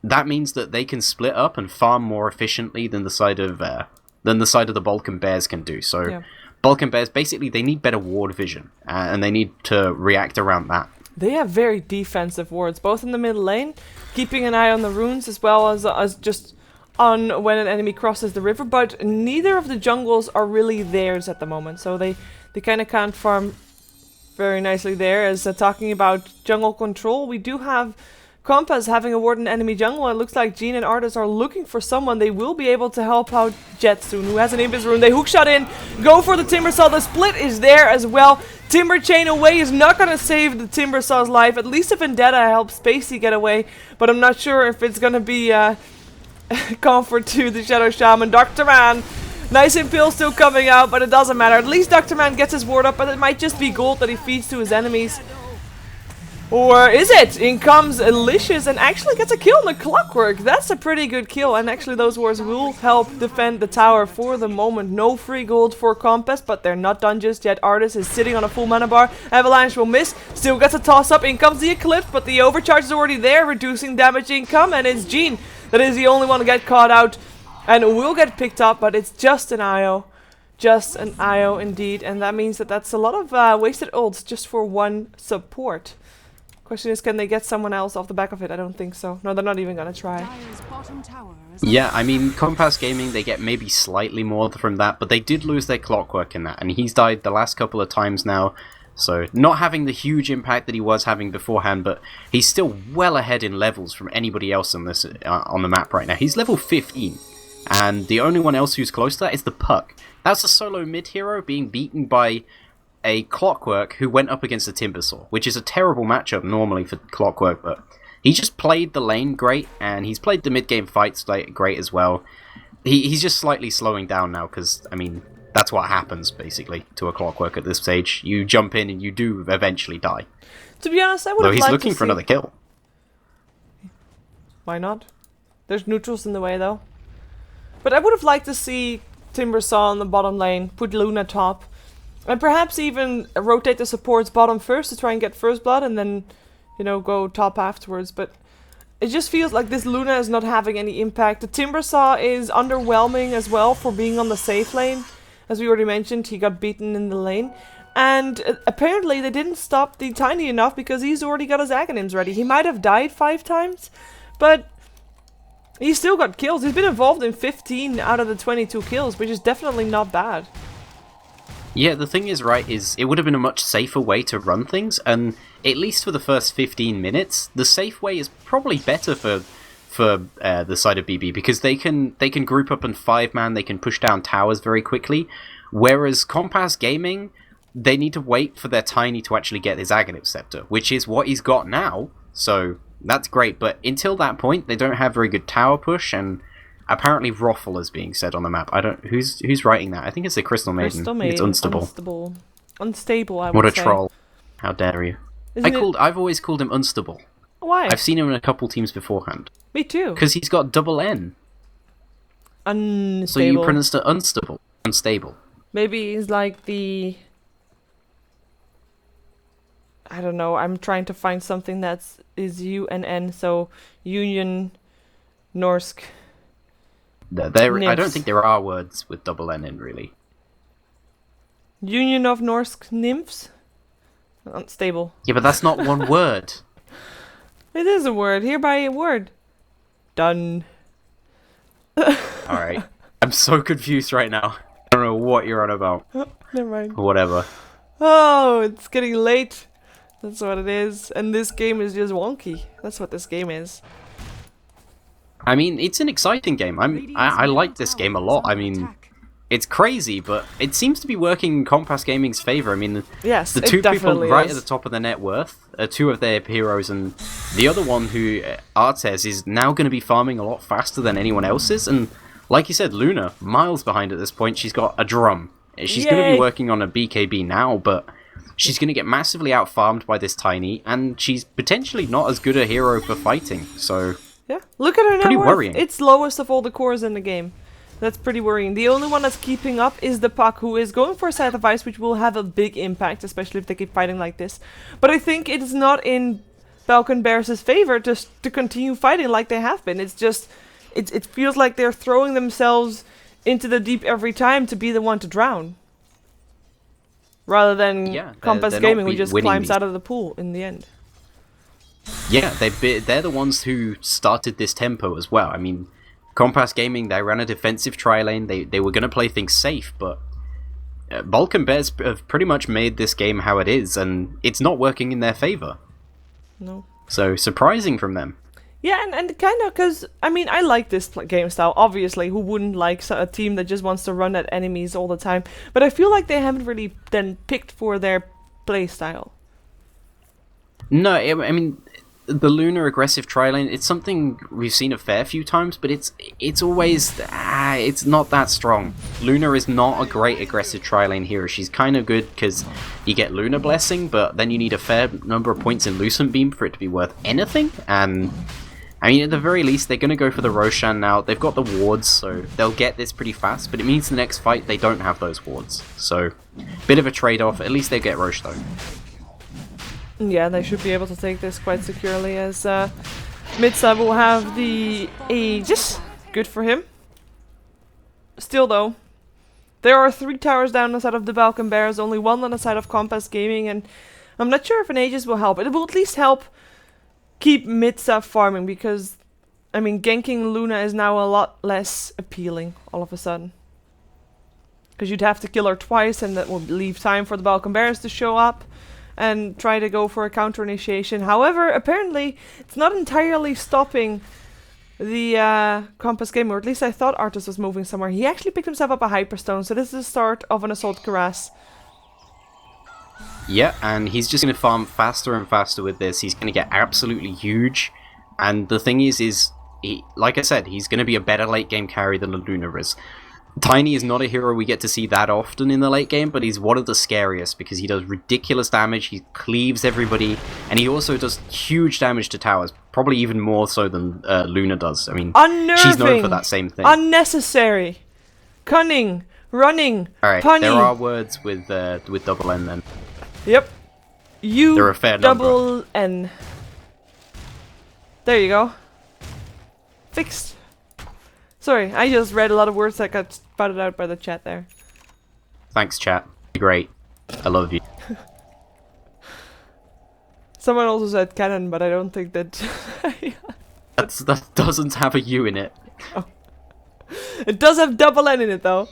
that means that they can split up and farm more efficiently than the side of the Balkan Bears can do. So yeah. Balkan Bears, basically, they need better ward vision, and they need to react around that. They have very defensive wards, both in the middle lane, keeping an eye on the runes, as well as just on when an enemy crosses the river, but neither of the jungles are really theirs at the moment, so they kind of can't farm very nicely there. As talking about jungle control, we do have Kompas having a ward in enemy jungle. It looks like Jean and Artis are looking for someone. They will be able to help out Jet soon, who has an Invis rune. They hookshot in, go for the Timbersaw. The split is there as well. Timber Chain away is not going to save the Timbersaw's life. At least if Vendetta helps Spacey get away, but I'm not sure if it's going to be comfort to the Shadow Shaman. Dr. Man, nice Impale still coming out, but it doesn't matter. At least Dr. Man gets his ward up, but it might just be gold that he feeds to his enemies. Or is it? In comes Alicious and actually gets a kill on the Clockwork. That's a pretty good kill, and actually those wards will help defend the tower for the moment. No free gold for Kompas, but they're not done just yet. Artis is sitting on a full mana bar. Avalanche will miss. Still gets a toss up. In comes the Eclipse, but the overcharge is already there, reducing damage income, and it's Jean that is the only one to get caught out and will get picked up, but it's just an IO. Just an IO indeed, and that means that that's a lot of wasted ults just for one support. Question is, can they get someone else off the back of it? I don't think so. No, they're not even gonna try. Yeah, I mean, Kompas Gaming, they get maybe slightly more from that, but they did lose their Clockwork in that, and he's died the last couple of times now, so not having the huge impact that he was having beforehand, but he's still well ahead in levels from anybody else on this on the map right now. He's level 15, and the only one else who's close to that is the Puck. That's a solo mid-hero being beaten by a Clockwork who went up against a Timbersaw, which is a terrible matchup normally for Clockwork, but he just played the lane great, and he's played the mid-game fights great as well. He's just slightly slowing down now, because, I mean, that's what happens, basically, to a Clockwork at this stage. You jump in and you do eventually die. To be honest, I would have liked to see... Though he's looking for another kill. Why not? There's neutrals in the way, though. But I would have liked to see Timbersaw on the bottom lane, put Luna top, and perhaps even rotate the supports bottom first to try and get first blood, and then, you know, go top afterwards. But it just feels like this Luna is not having any impact. The Timbersaw is underwhelming as well for being on the safe lane. As we already mentioned, he got beaten in the lane. And apparently they didn't stop the Tiny enough, because he's already got his Aghanims ready. He might have died 5 times, but he still got kills. He's been involved in 15 out of the 22 kills, which is definitely not bad. Yeah, the thing is, right, is it would have been a much safer way to run things, and at least for the first 15 minutes, the safe way is probably better for the side of BB, because they can group up in 5-man, they can push down towers very quickly, whereas Kompas Gaming, they need to wait for their Tiny to actually get his Aghanim Scepter, which is what he's got now, so that's great, but until that point, they don't have very good tower push, and apparently Roffle is being said on the map. I don't... Who's writing that? I think it's the Crystal Maiden. Crystal Maiden. It's unstable. Unstable, I would say. What a troll. How dare you. I've always called him unstable. Why? I've seen him in a couple teams beforehand. Me too. Because he's got double N. Unstable. So you pronounced it unstable. Unstable. Maybe he's like the... I don't know, I'm trying to find something that's U-N-N, so Union Norsk. I don't think there are words with double N in, really. Union of Norsk Nymphs? Unstable. Yeah, but that's not one word. It is a word. Hereby a word. Done. Alright. I'm so confused right now. I don't know what you're on about. Never mind. Whatever. Oh, it's getting late. That's what it is. And this game is just wonky. That's what this game is. I mean, it's an exciting game. I like this game a lot. I mean, it's crazy, but it seems to be working in Kompas Gaming's favor. I mean, yes, the two people right is. at the top of their net worth are two of their heroes, and the other one, who Artes, is now going to be farming a lot faster than anyone else is. And like you said, Luna, miles behind at this point. She's got a drum. She's going to be working on a BKB now, but she's going to get massively out-farmed by this Tiny, and she's potentially not as good a hero for fighting, so... Yeah, look at her pretty net worth. worrying. It's lowest of all the cores in the game. That's pretty worrying. The only one that's keeping up is the Puck, who is going for a Scythe of Ice, which will have a big impact, especially if they keep fighting like this. But I think it is not in Balkan Bears' favor to continue fighting like they have been. It's just... It feels like they're throwing themselves into the deep every time to be the one to drown. Rather than Kompas Gaming, who just climbs out of the pool in the end. Yeah, they're the ones who started this tempo as well. I mean, Kompas Gaming, they ran a defensive tri-lane. They were going to play things safe, but Balkan Bears have pretty much made this game how it is, and it's not working in their favor. No. So, surprising from them. Yeah, and kind of, because, I mean, I like this game style, obviously. Who wouldn't like a team that just wants to run at enemies all the time? But I feel like they haven't really then picked for their play style. No, I mean, the Luna aggressive tri-lane, it's something we've seen a fair few times, but it's always... it's not that strong. Luna is not a great aggressive tri-lane hero. She's kind of good because you get Luna Blessing, but then you need a fair number of points in Lucent Beam for it to be worth anything, and... I mean, at the very least, they're going to go for the Roshan now. They've got the wards, so they'll get this pretty fast, but it means the next fight, they don't have those wards. So, bit of a trade-off. At least they get Rosh, though. Yeah, they should be able to take this quite securely, as mid-side will have the Aegis. Good for him. Still, though, there are 3 towers down on the side of the Balkan Bears, only 1 on the side of Kompas Gaming, and I'm not sure if an Aegis will help. It will at least help keep mid-sub farming, because, I mean, ganking Luna is now a lot less appealing, all of a sudden. Because you'd have to kill her twice, and that would leave time for the Balkan Bears to show up and try to go for a counter-initiation. However, apparently, it's not entirely stopping the Kompas game, or at least I thought Artis was moving somewhere. He actually picked himself up a Hyperstone, so this is the start of an Assault Cuirass. Yeah, and he's just going to farm faster and faster with this. He's going to get absolutely huge. And the thing is he, like I said, he's going to be a better late game carry than Luna is. Tiny is not a hero we get to see that often in the late game, but he's one of the scariest because he does ridiculous damage, he cleaves everybody, and he also does huge damage to towers, probably even more so than Luna does. I mean, unnerving, she's known for that same thing. Unnecessary. Cunning. Running. Alright, punny. There are words with double N then. Yep. You They're a fair double number. N. There you go. Fixed. Sorry, I just read a lot of words that got spouted out by the chat there. Thanks, chat. You're great. I love you. Someone also said cannon, but I don't think that... That doesn't have a U in it. Oh. It does have double N in it, though.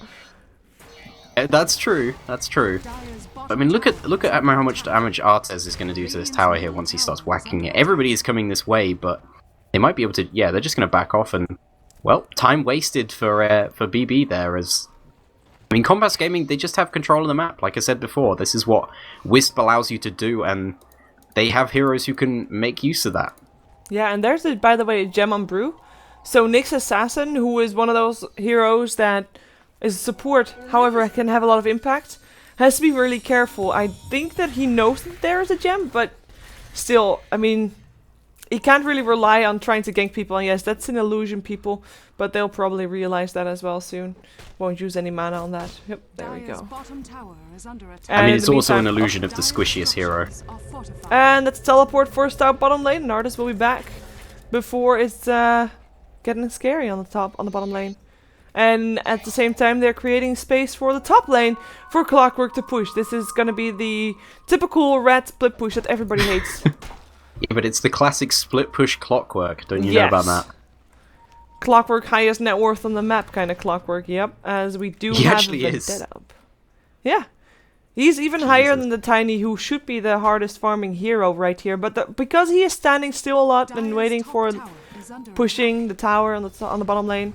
That's true. That's true. I mean, look at how much damage Artes is going to do to this tower here once he starts whacking it. Everybody is coming this way, but they might be able to... Yeah, they're just going to back off and... Well, time wasted for BB there, as... I mean, Kompas Gaming, they just have control of the map, like I said before. This is what Wisp allows you to do, and they have heroes who can make use of that. Yeah, and there's, by the way, a gem on Brew. So Nyx Assassin, who is one of those heroes that is support, however, can have a lot of impact, has to be really careful. I think that he knows that there is a gem, but still, I mean... He can't really rely on trying to gank people, and yes, that's an illusion, people, but they'll probably realize that as well soon. Won't use any mana on that. Yep, there we go. I mean, it's also an illusion of the squishiest hero. And that's teleport first out bottom lane, and Artis will be back before it's getting scary on the bottom lane. And at the same time, they're creating space for the top lane for Clockwork to push. This is gonna be the typical rat split push that everybody hates. Yeah, but it's the classic split push Clockwork. Don't you know about that? Clockwork highest net worth on the map kind of Clockwork, yep. As we do He have actually the is. dead up. Yeah. He's even higher than the Tiny, who should be the hardest farming hero right here. But because he is standing still a lot and waiting for pushing the tower on the bottom lane,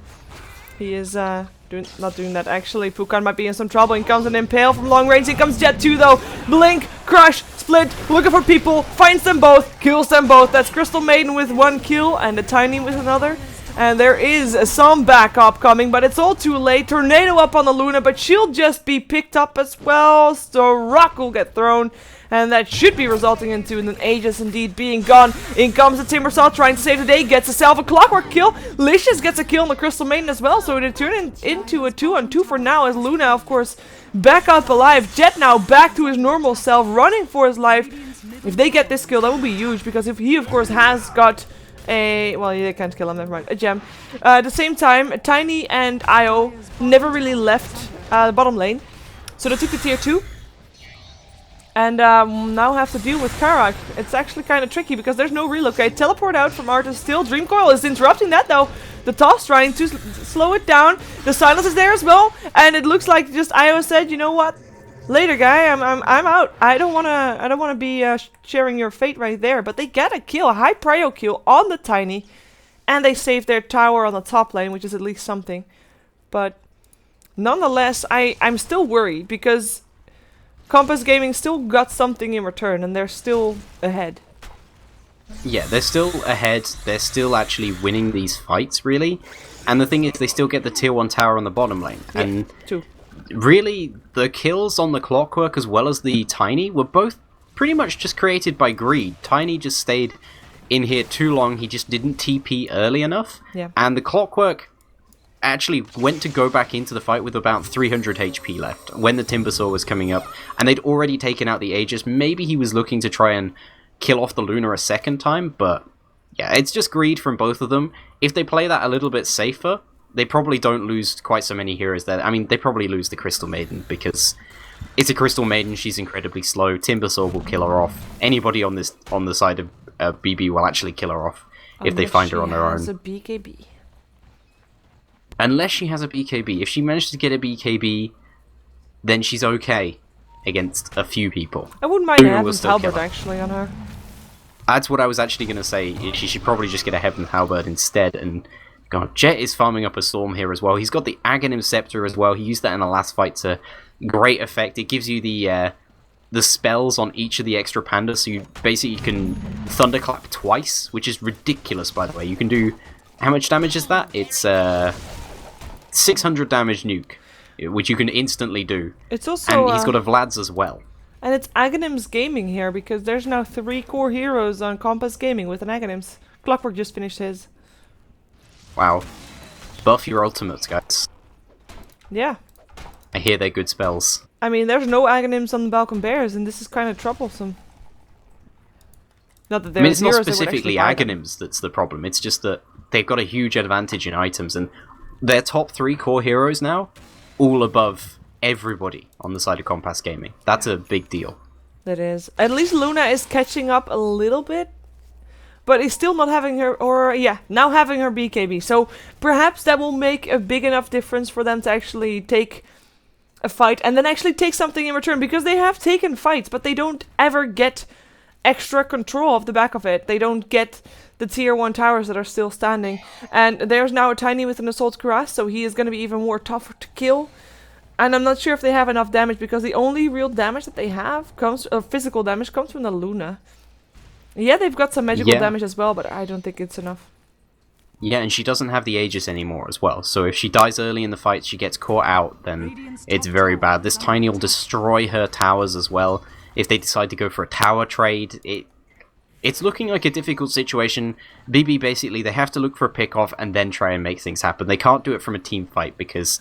he is not doing that. Actually, Pukan might be in some trouble. In comes an Impale from long range. Here comes Jet 2 though. Blink, Crush, Split, looking for people, finds them both, kills them both. That's Crystal Maiden with 1 kill and the Tiny with another. And there is some backup coming, but it's all too late. Tornado up on the Luna, but she'll just be picked up as well. So Rock will get thrown, and that should be resulting into an Aegis indeed being gone. In comes the Timbersaw trying to save the day, gets herself a Clockwork kill. Licious gets a kill on the Crystal Maiden as well, so it turns into a 2-on-2 for now, as Luna, of course, back up alive. Jet now back to his normal self, running for his life. If they get this kill, that will be huge, because if he, of course, has got well, they can't kill him, never mind. A gem. At the same time, Tiny and Io never really left the bottom lane. So they took the tier 2. And now have to deal with Karak. It's actually kind of tricky because there's no relocate. Teleport out from Artis still. Dream Coil is interrupting that though. The toss trying to slow it down. The silence is there as well. And it looks like just Io said, you know what? Later, guy. I'm out. I don't wanna be sharing your fate right there. But they get a kill, a high prio kill on the Tiny, and they save their tower on the top lane, which is at least something. But nonetheless, I'm still worried because Kompas Gaming still got something in return, and they're still ahead. Yeah, they're still ahead. They're still actually winning these fights, really. And the thing is, they still get the tier 1 tower on the bottom lane. Yeah, and two. Really, the kills on the Clockwork as well as the Tiny were both pretty much just created by greed. Tiny just stayed in here too long. He just didn't TP early enough. Yeah. And the Clockwork actually went to go back into the fight with about 300 HP left when the Timbersaw was coming up. And they'd already taken out the Aegis. Maybe he was looking to try and kill off the Luna a second time, but yeah, it's just greed from both of them. If they play that a little bit safer, they probably don't lose quite so many heroes there. I mean, they probably lose the Crystal Maiden because it's a Crystal Maiden. She's incredibly slow. Timbersaw will kill her off. Anybody on the side of BB will actually kill her off if they find her on their own. Unless she has a BKB. Unless she has a BKB. If she manages to get a BKB, then she's okay against a few people. I wouldn't mind Luna will Heaven's still kill Halberd her. actually on her. That's what I was actually going to say. She should probably just get a Heaven Halberd instead. And God, Jet is farming up a Storm here as well. He's got the Aghanim Scepter as well. He used that in the last fight to great effect. It gives you the spells on each of the extra pandas, so you basically can Thunderclap twice, which is ridiculous, by the way. You can do... How much damage is that? It's 600 damage nuke, which you can instantly do. It's also... And he's got a Vlad's as well. And it's Aghanim's Gaming here, because there's now 3 core heroes on Kompas Gaming with an Aghanim's. Clockwork just finished his. Wow. Buff your ultimates, guys. Yeah. I hear they're good spells. I mean, there's no Aghanims on the Balkan Bears, and this is kind of troublesome. Not that there's it's not heroes that would specifically actually buy them. Aghanims that's the problem. It's just that they've got a huge advantage in items, and their top 3 core heroes now, all above everybody on the side of Kompas Gaming. That's a big deal. That is. At least Luna is catching up a little bit. But he's still not having her, now having her BKB. So perhaps that will make a big enough difference for them to actually take a fight and then actually take something in return. Because they have taken fights, but they don't ever get extra control of the back of it. They don't get the tier 1 towers that are still standing. And there's now a Tiny with an Assault Cuirass, so he is going to be even more tougher to kill. And I'm not sure if they have enough damage, because the only real damage that they have comes, physical damage, comes from the Luna. Yeah, they've got some magical damage as well, but I don't think it's enough. Yeah, and she doesn't have the Aegis anymore as well. So if she dies early in the fight, she gets caught out, then it's very bad. This Tiny will destroy her towers as well. If they decide to go for a tower trade, it's looking like a difficult situation. BB basically, they have to look for a pick-off and then try and make things happen. They can't do it from a team fight because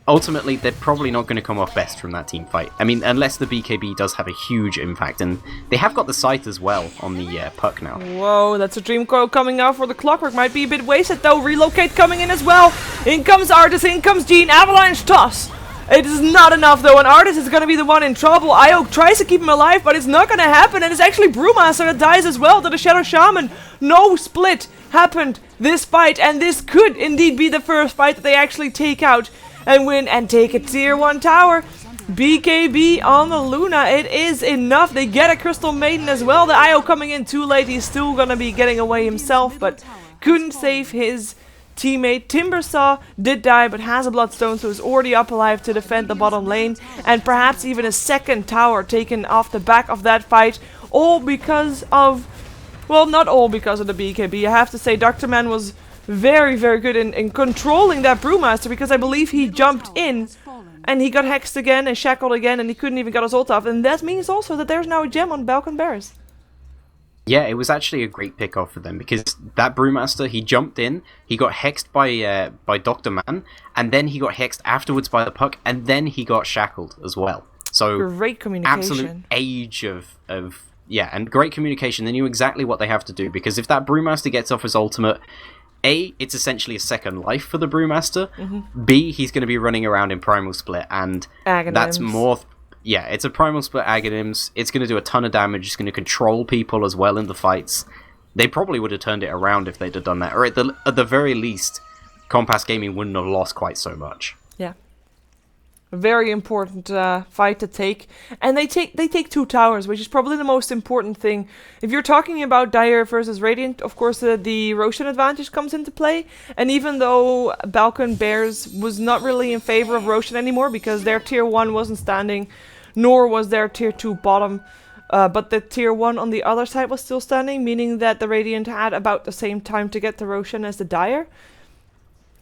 ultimately they're probably not going to come off best from that team fight. I mean, unless the BKB does have a huge impact, and they have got the sight as well on the puck now. Whoa, that's a Dream Coil coming out for the Clockwork. Might be a bit wasted though. Relocate coming in as well. In comes Artis, in comes Jean. Avalanche toss. It is not enough though, and Artis is going to be the one in trouble. Io tries to keep him alive, but it's not going to happen, and it's actually Brewmaster that dies as well to the Shadow Shaman. No split. happened this fight, and this could indeed be the first fight that they actually take out and win and take a tier 1 tower. BKB on the Luna, it is enough. They get a Crystal Maiden as well. The IO coming in too late. He's still gonna be getting away himself, but couldn't save his teammate. Timbersaw did die, but has a Bloodstone, so is already up alive to defend the bottom lane. And perhaps even a second tower taken off the back of that fight. All because of... well, not all because of the BKB. I have to say Dr. Man was very, very good in controlling that Brewmaster, because I believe he jumped in and he got hexed again and shackled again, and he couldn't even get his ult off. And that means also that there's now a gem on Balkan Bears. Yeah, it was actually a great pick off for them, because that Brewmaster, he jumped in, he got hexed by Dr. Man, and then he got hexed afterwards by the Puck, and then he got shackled as well. So great communication. Absolute age of yeah, and great communication. They knew exactly what they have to do, because if that Brewmaster gets off his ultimate, A, it's essentially a second life for the Brewmaster. B, he's going to be running around in Primal Split, and that's more... yeah, it's a Primal Split Aghanims. It's going to do a ton of damage. It's going to control people as well in the fights. They probably would have turned it around if they'd have done that. Or at the very least, Kompas Gaming wouldn't have lost quite so much. Yeah. A very important fight to take. And they take 2 towers, which is probably the most important thing. If you're talking about Dire versus Radiant, of course the Roshan advantage comes into play. And even though Balkan Bears was not really in favor of Roshan anymore, because their tier 1 wasn't standing, nor was their tier 2 bottom, but the tier 1 on the other side was still standing, meaning that the Radiant had about the same time to get the Roshan as the Dire.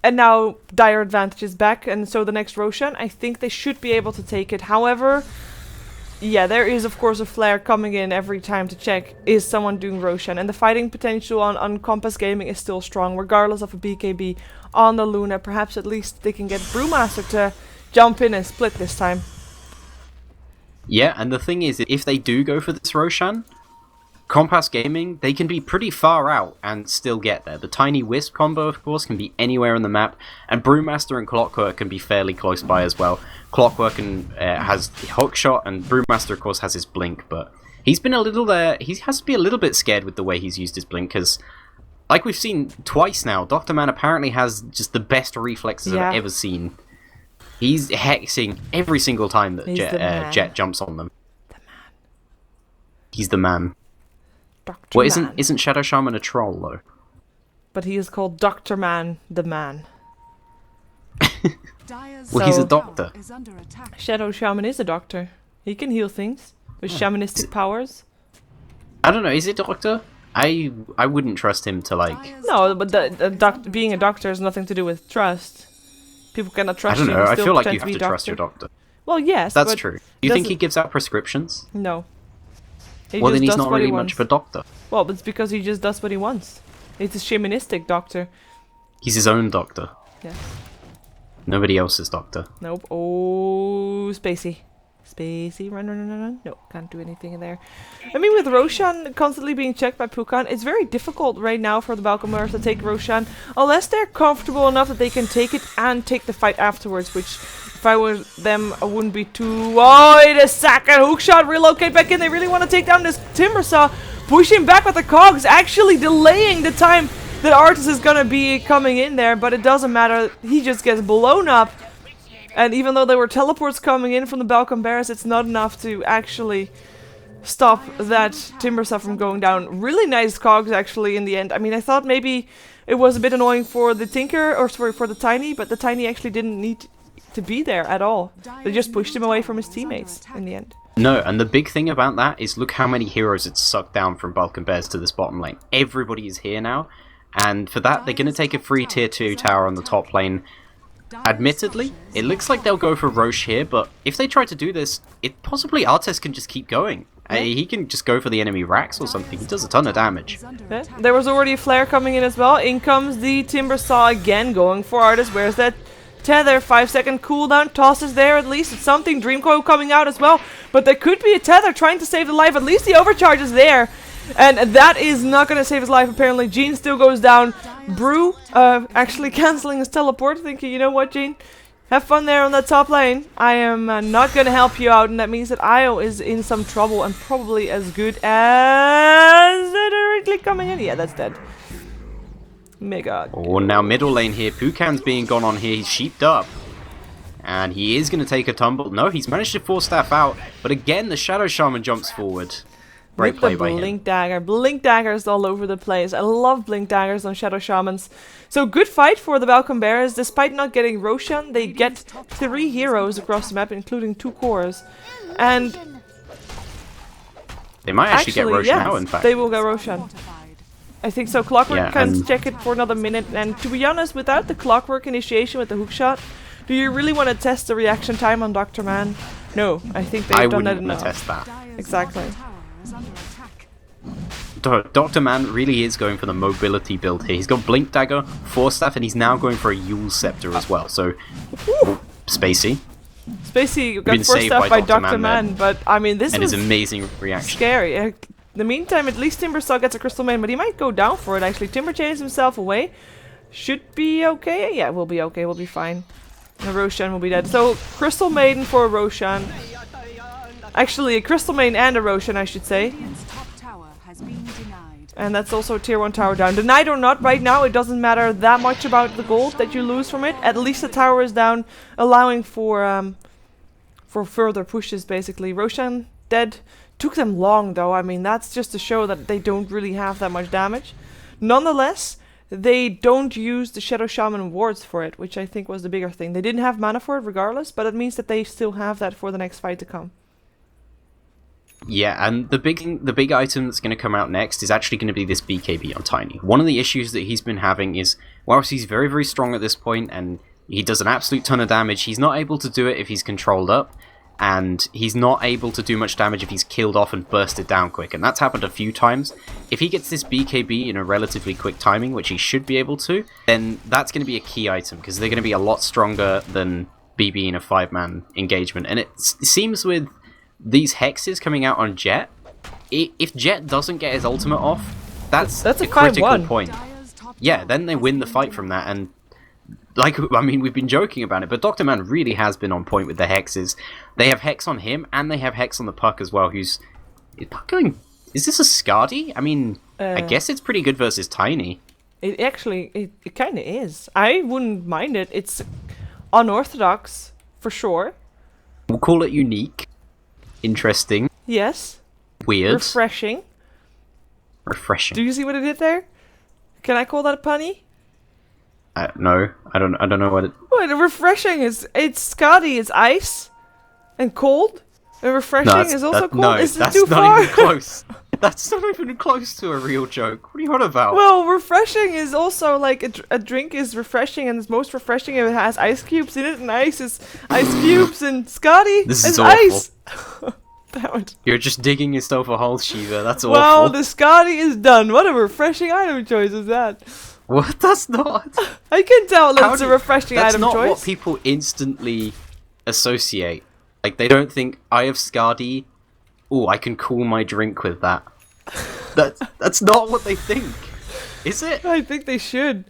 And now Dire advantage is back, and so the next Roshan, I think they should be able to take it. However, yeah, there is of course a flare coming in every time to check, is someone doing Roshan? And the fighting potential on Kompas Gaming is still strong, regardless of a BKB on the Luna. Perhaps at least they can get Brewmaster to jump in and split this time. Yeah, and the thing is, if they do go for this Roshan, Kompas Gaming, they can be pretty far out and still get there. The Tiny Wisp combo, of course, can be anywhere on the map, and Brewmaster and Clockwork can be fairly close by as well. Clockwork has the Hookshot, and Brewmaster, of course, has his Blink, but he's been a little he has to be a little bit scared with the way he's used his Blink, because, like we've seen twice now, Dr. Man apparently has just the best reflexes I've ever seen. He's hexing every single time that Jet jumps on them. The man. He's the man. Dr. Well, Man. isn't Shadow Shaman a troll, though? But he is called Dr. Man, the man. Well, he's a doctor. Shadow Shaman is a doctor. He can heal things with shamanistic powers. I don't know, is it doctor? I wouldn't trust him to, like... No, but being a doctor has nothing to do with trust. People cannot trust you. I don't know, I feel like you have to trust your doctor. Well, yes, that's true. Do you think he gives out prescriptions? No. Well, then he's not really much of a doctor. Well, but it's because he just does what he wants. It's a shamanistic doctor. He's his own doctor. Yeah. Nobody else's doctor. Nope. Oh, Spacey. Spacey, run. No, can't do anything in there. I mean, with Roshan constantly being checked by Pukan, it's very difficult right now for the Balkaners to take Roshan, unless they're comfortable enough that they can take it and take the fight afterwards, which, if I were them, I wouldn't be too... Oh, it is second hookshot, relocate back in. They really want to take down this Timbersaw, push him back with the cogs, actually delaying the time that Artis is gonna be coming in there, but it doesn't matter. He just gets blown up. And even though there were teleports coming in from the Balkan Bears, it's not enough to actually stop that Timbersaw from going down. Really nice cogs, actually, in the end. I mean, I thought maybe it was a bit annoying for the Tinker, or sorry, for the Tiny, but the Tiny actually didn't need to be there at all. They just pushed him away from his teammates in the end. No, and the big thing about that is look how many heroes it's sucked down from Balkan Bears to this bottom lane. Everybody is here now, and for that, they're going to take a free tier 2 tower on the top lane. Admittedly, it looks like they'll go for Roche here, but if they try to do this, possibly Artes can just keep going. He can just go for the enemy racks or something. He does a ton of damage. Yeah. There was already a flare coming in as well. In comes the Timbersaw again, going for Artis. Where's that tether? 5-second cooldown. Tosses there at least. It's something. Dreamcoil coming out as well. But there could be a tether trying to save the life. At least the overcharge is there. And that is not going to save his life, apparently. Gene still goes down. Brew actually cancelling his teleport, thinking, you know what, Gene? Have fun there on that top lane. I am not going to help you out, and that means that Io is in some trouble, and probably as good as directly coming in. Yeah, that's dead. Mega. Oh, now middle lane here. Pukan's being gone on here. He's sheeped up. And he is going to take a tumble. No, he's managed to force staff out. But again, the Shadow Shaman jumps forward. Great play by him. Blink Dagger. Blink Daggers all over the place. I love Blink Daggers on Shadow Shamans. So good fight for the Balkan Bears. Despite not getting Roshan, they get 3 heroes across the map, including 2 cores. And they might actually get Roshan out, in fact. They will get Roshan. I think so. Clockwork can check it for another minute. And to be honest, without the Clockwork initiation with the hookshot, do you really want to test the reaction time on Dr. Man? No, I think they've done that enough. I wouldn't test that. Exactly. Dr. Man really is going for the mobility build here. He's got Blink Dagger, Force Staff, and he's now going for a Yule Scepter as well. So, Spacey. Spacey got forced out by Dr. Man, but I mean, this is his amazing reaction. Scary. In the meantime, at least Timbersaw gets a Crystal Main, but he might go down for it actually. Timber chains himself away. Should be okay. Yeah, we'll be okay. We'll be fine. The Roshan will be dead. So, Crystal Maiden for a Roshan. Actually, a Crystal Maiden and a Roshan, I should say. And that's also a tier 1 tower down. Denied or not, right now it doesn't matter that much about the gold that you lose from it. At least the tower is down, allowing for further pushes, basically. Roshan dead. Took them long, though. I mean, that's just to show that they don't really have that much damage. Nonetheless, they don't use the Shadow Shaman wards for it, which I think was the bigger thing. They didn't have mana for it regardless, but it means that they still have that for the next fight to come. Yeah, and the big item that's going to come out next is actually going to be this BKB on Tiny. One of the issues that he's been having is, whilst he's very, very strong at this point, and he does an absolute ton of damage, he's not able to do it if he's controlled up, and he's not able to do much damage if he's killed off and bursted down quick, and that's happened a few times. If he gets this BKB in a relatively quick timing, which he should be able to, then that's going to be a key item, because they're going to be a lot stronger than BB in a 5-man engagement. And it seems with these hexes coming out on Jet, if Jet doesn't get his ultimate off, that's a critical point. Yeah, then they win the fight from that, and we've been joking about it, but Dr. Man really has been on point with the hexes. They have hex on him, and they have hex on the Puck as well, is Puck going... Is this a Skadi? I mean, I guess it's pretty good versus Tiny. It kind of is. I wouldn't mind it. It's unorthodox, for sure. We'll call it unique. Interesting. Yes. Weird. Refreshing. Do you see what it did there? Can I call that a punny? No, I don't know what it... Wait, refreshing is... It's Skadi, it's ice and cold. And refreshing is also cold. No, is it that's too not far? even close. That's not even close to a real joke. What are you on about? Well, refreshing is also like a drink is refreshing, and it's most refreshing if it has ice cubes in it, and ice is ice cubes, and Skadi is ice. Damn it. You're just digging yourself a hole, Shiva. That's awful. Well, the Skadi is done. What a refreshing item choice is that? What? That's not... I can tell that it's a refreshing item choice. That's not what people instantly associate. Like, they don't think, I have Skadi, ooh, I can cool my drink with that. That's not what they think, is it? I think they should.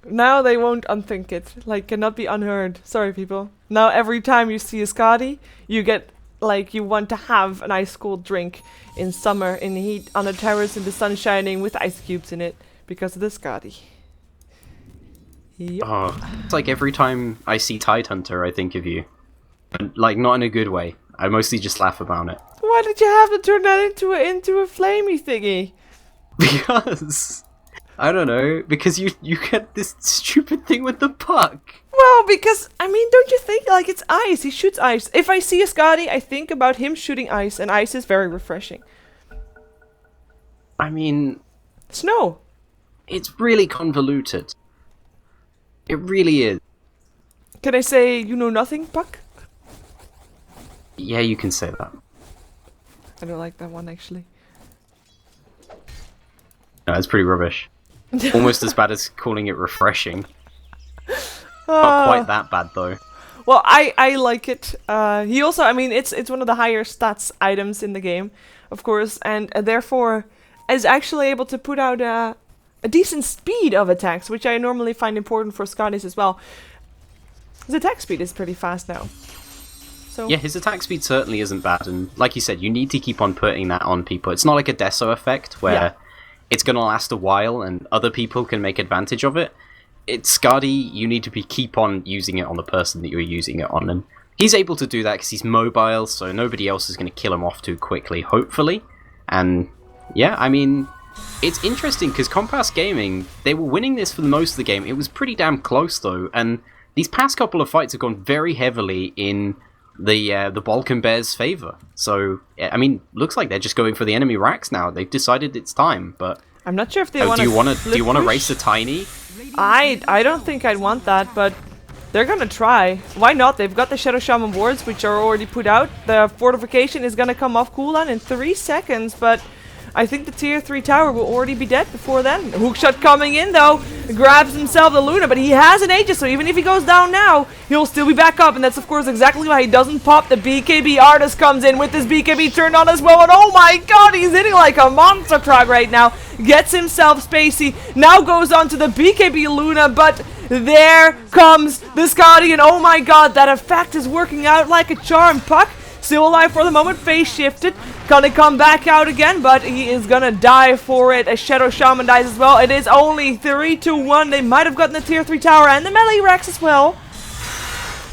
Now they won't unthink it. Like, cannot be unheard. Sorry, people. Now every time you see a Skadi, you get, like, you want to have an ice-cold drink in summer, in the heat, on a terrace in the sun shining with ice cubes in it, because of the Skadi. Yep. Oh, it's like every time I see Tidehunter, I think of you. But, like, not in a good way. I mostly just laugh about it. Why did you have to turn that into a flamey thingy? Because... I don't know. Because you get this stupid thing with the Puck. Well, because, I mean, don't you think, like, it's ice. He shoots ice. If I see a Skadi, I think about him shooting ice, and ice is very refreshing. I mean... Snow. It's really convoluted. It really is. Can I say you know nothing, Puck? Yeah, you can say that. I don't like that one, actually. No, it's pretty rubbish. Almost as bad as calling it refreshing. Not quite that bad, though. Well, I like it. He also, I mean, it's one of the higher stats items in the game, of course, and therefore is actually able to put out a decent speed of attacks, which I normally find important for Scotties as well. His attack speed is pretty fast now. So yeah, his attack speed certainly isn't bad, and like you said, you need to keep on putting that on people. It's not like a Deso effect, where it's going to last a while and other people can make advantage of it. It's Skadi, you need to keep on using it on the person that you're using it on, and he's able to do that because he's mobile, so nobody else is going to kill him off too quickly, hopefully. And yeah, I mean, it's interesting because Kompas Gaming, they were winning this for most of the game. It was pretty damn close though, and these past couple of fights have gone very heavily in the Balkan Bears' favor. So I mean, looks like they're just going for the enemy racks now. They've decided it's time, but I'm not sure if they want to. Do you want to race the Tiny? I don't think I'd want that, but they're gonna try. Why not? They've got the Shadow Shaman wards, which are already put out. The fortification is gonna come off cooldown in 3 seconds, but I think the tier 3 tower will already be dead before then. Hookshot coming in though, grabs himself the Luna, but he has an Aegis, so even if he goes down now, he'll still be back up, and that's of course exactly why he doesn't pop. The BKB Artist comes in with his BKB turned on as well, and oh my god, he's hitting like a monster truck right now. Gets himself spacey, now goes on to the BKB Luna, but there comes the Skadi, and oh my god, that effect is working out like a charm. Puck still alive for the moment, phase shifted, gonna come back out again, but he is gonna die for it as Shadow Shaman dies as well. It is only 3-1. They might have gotten the tier 3 tower and the melee racks as well,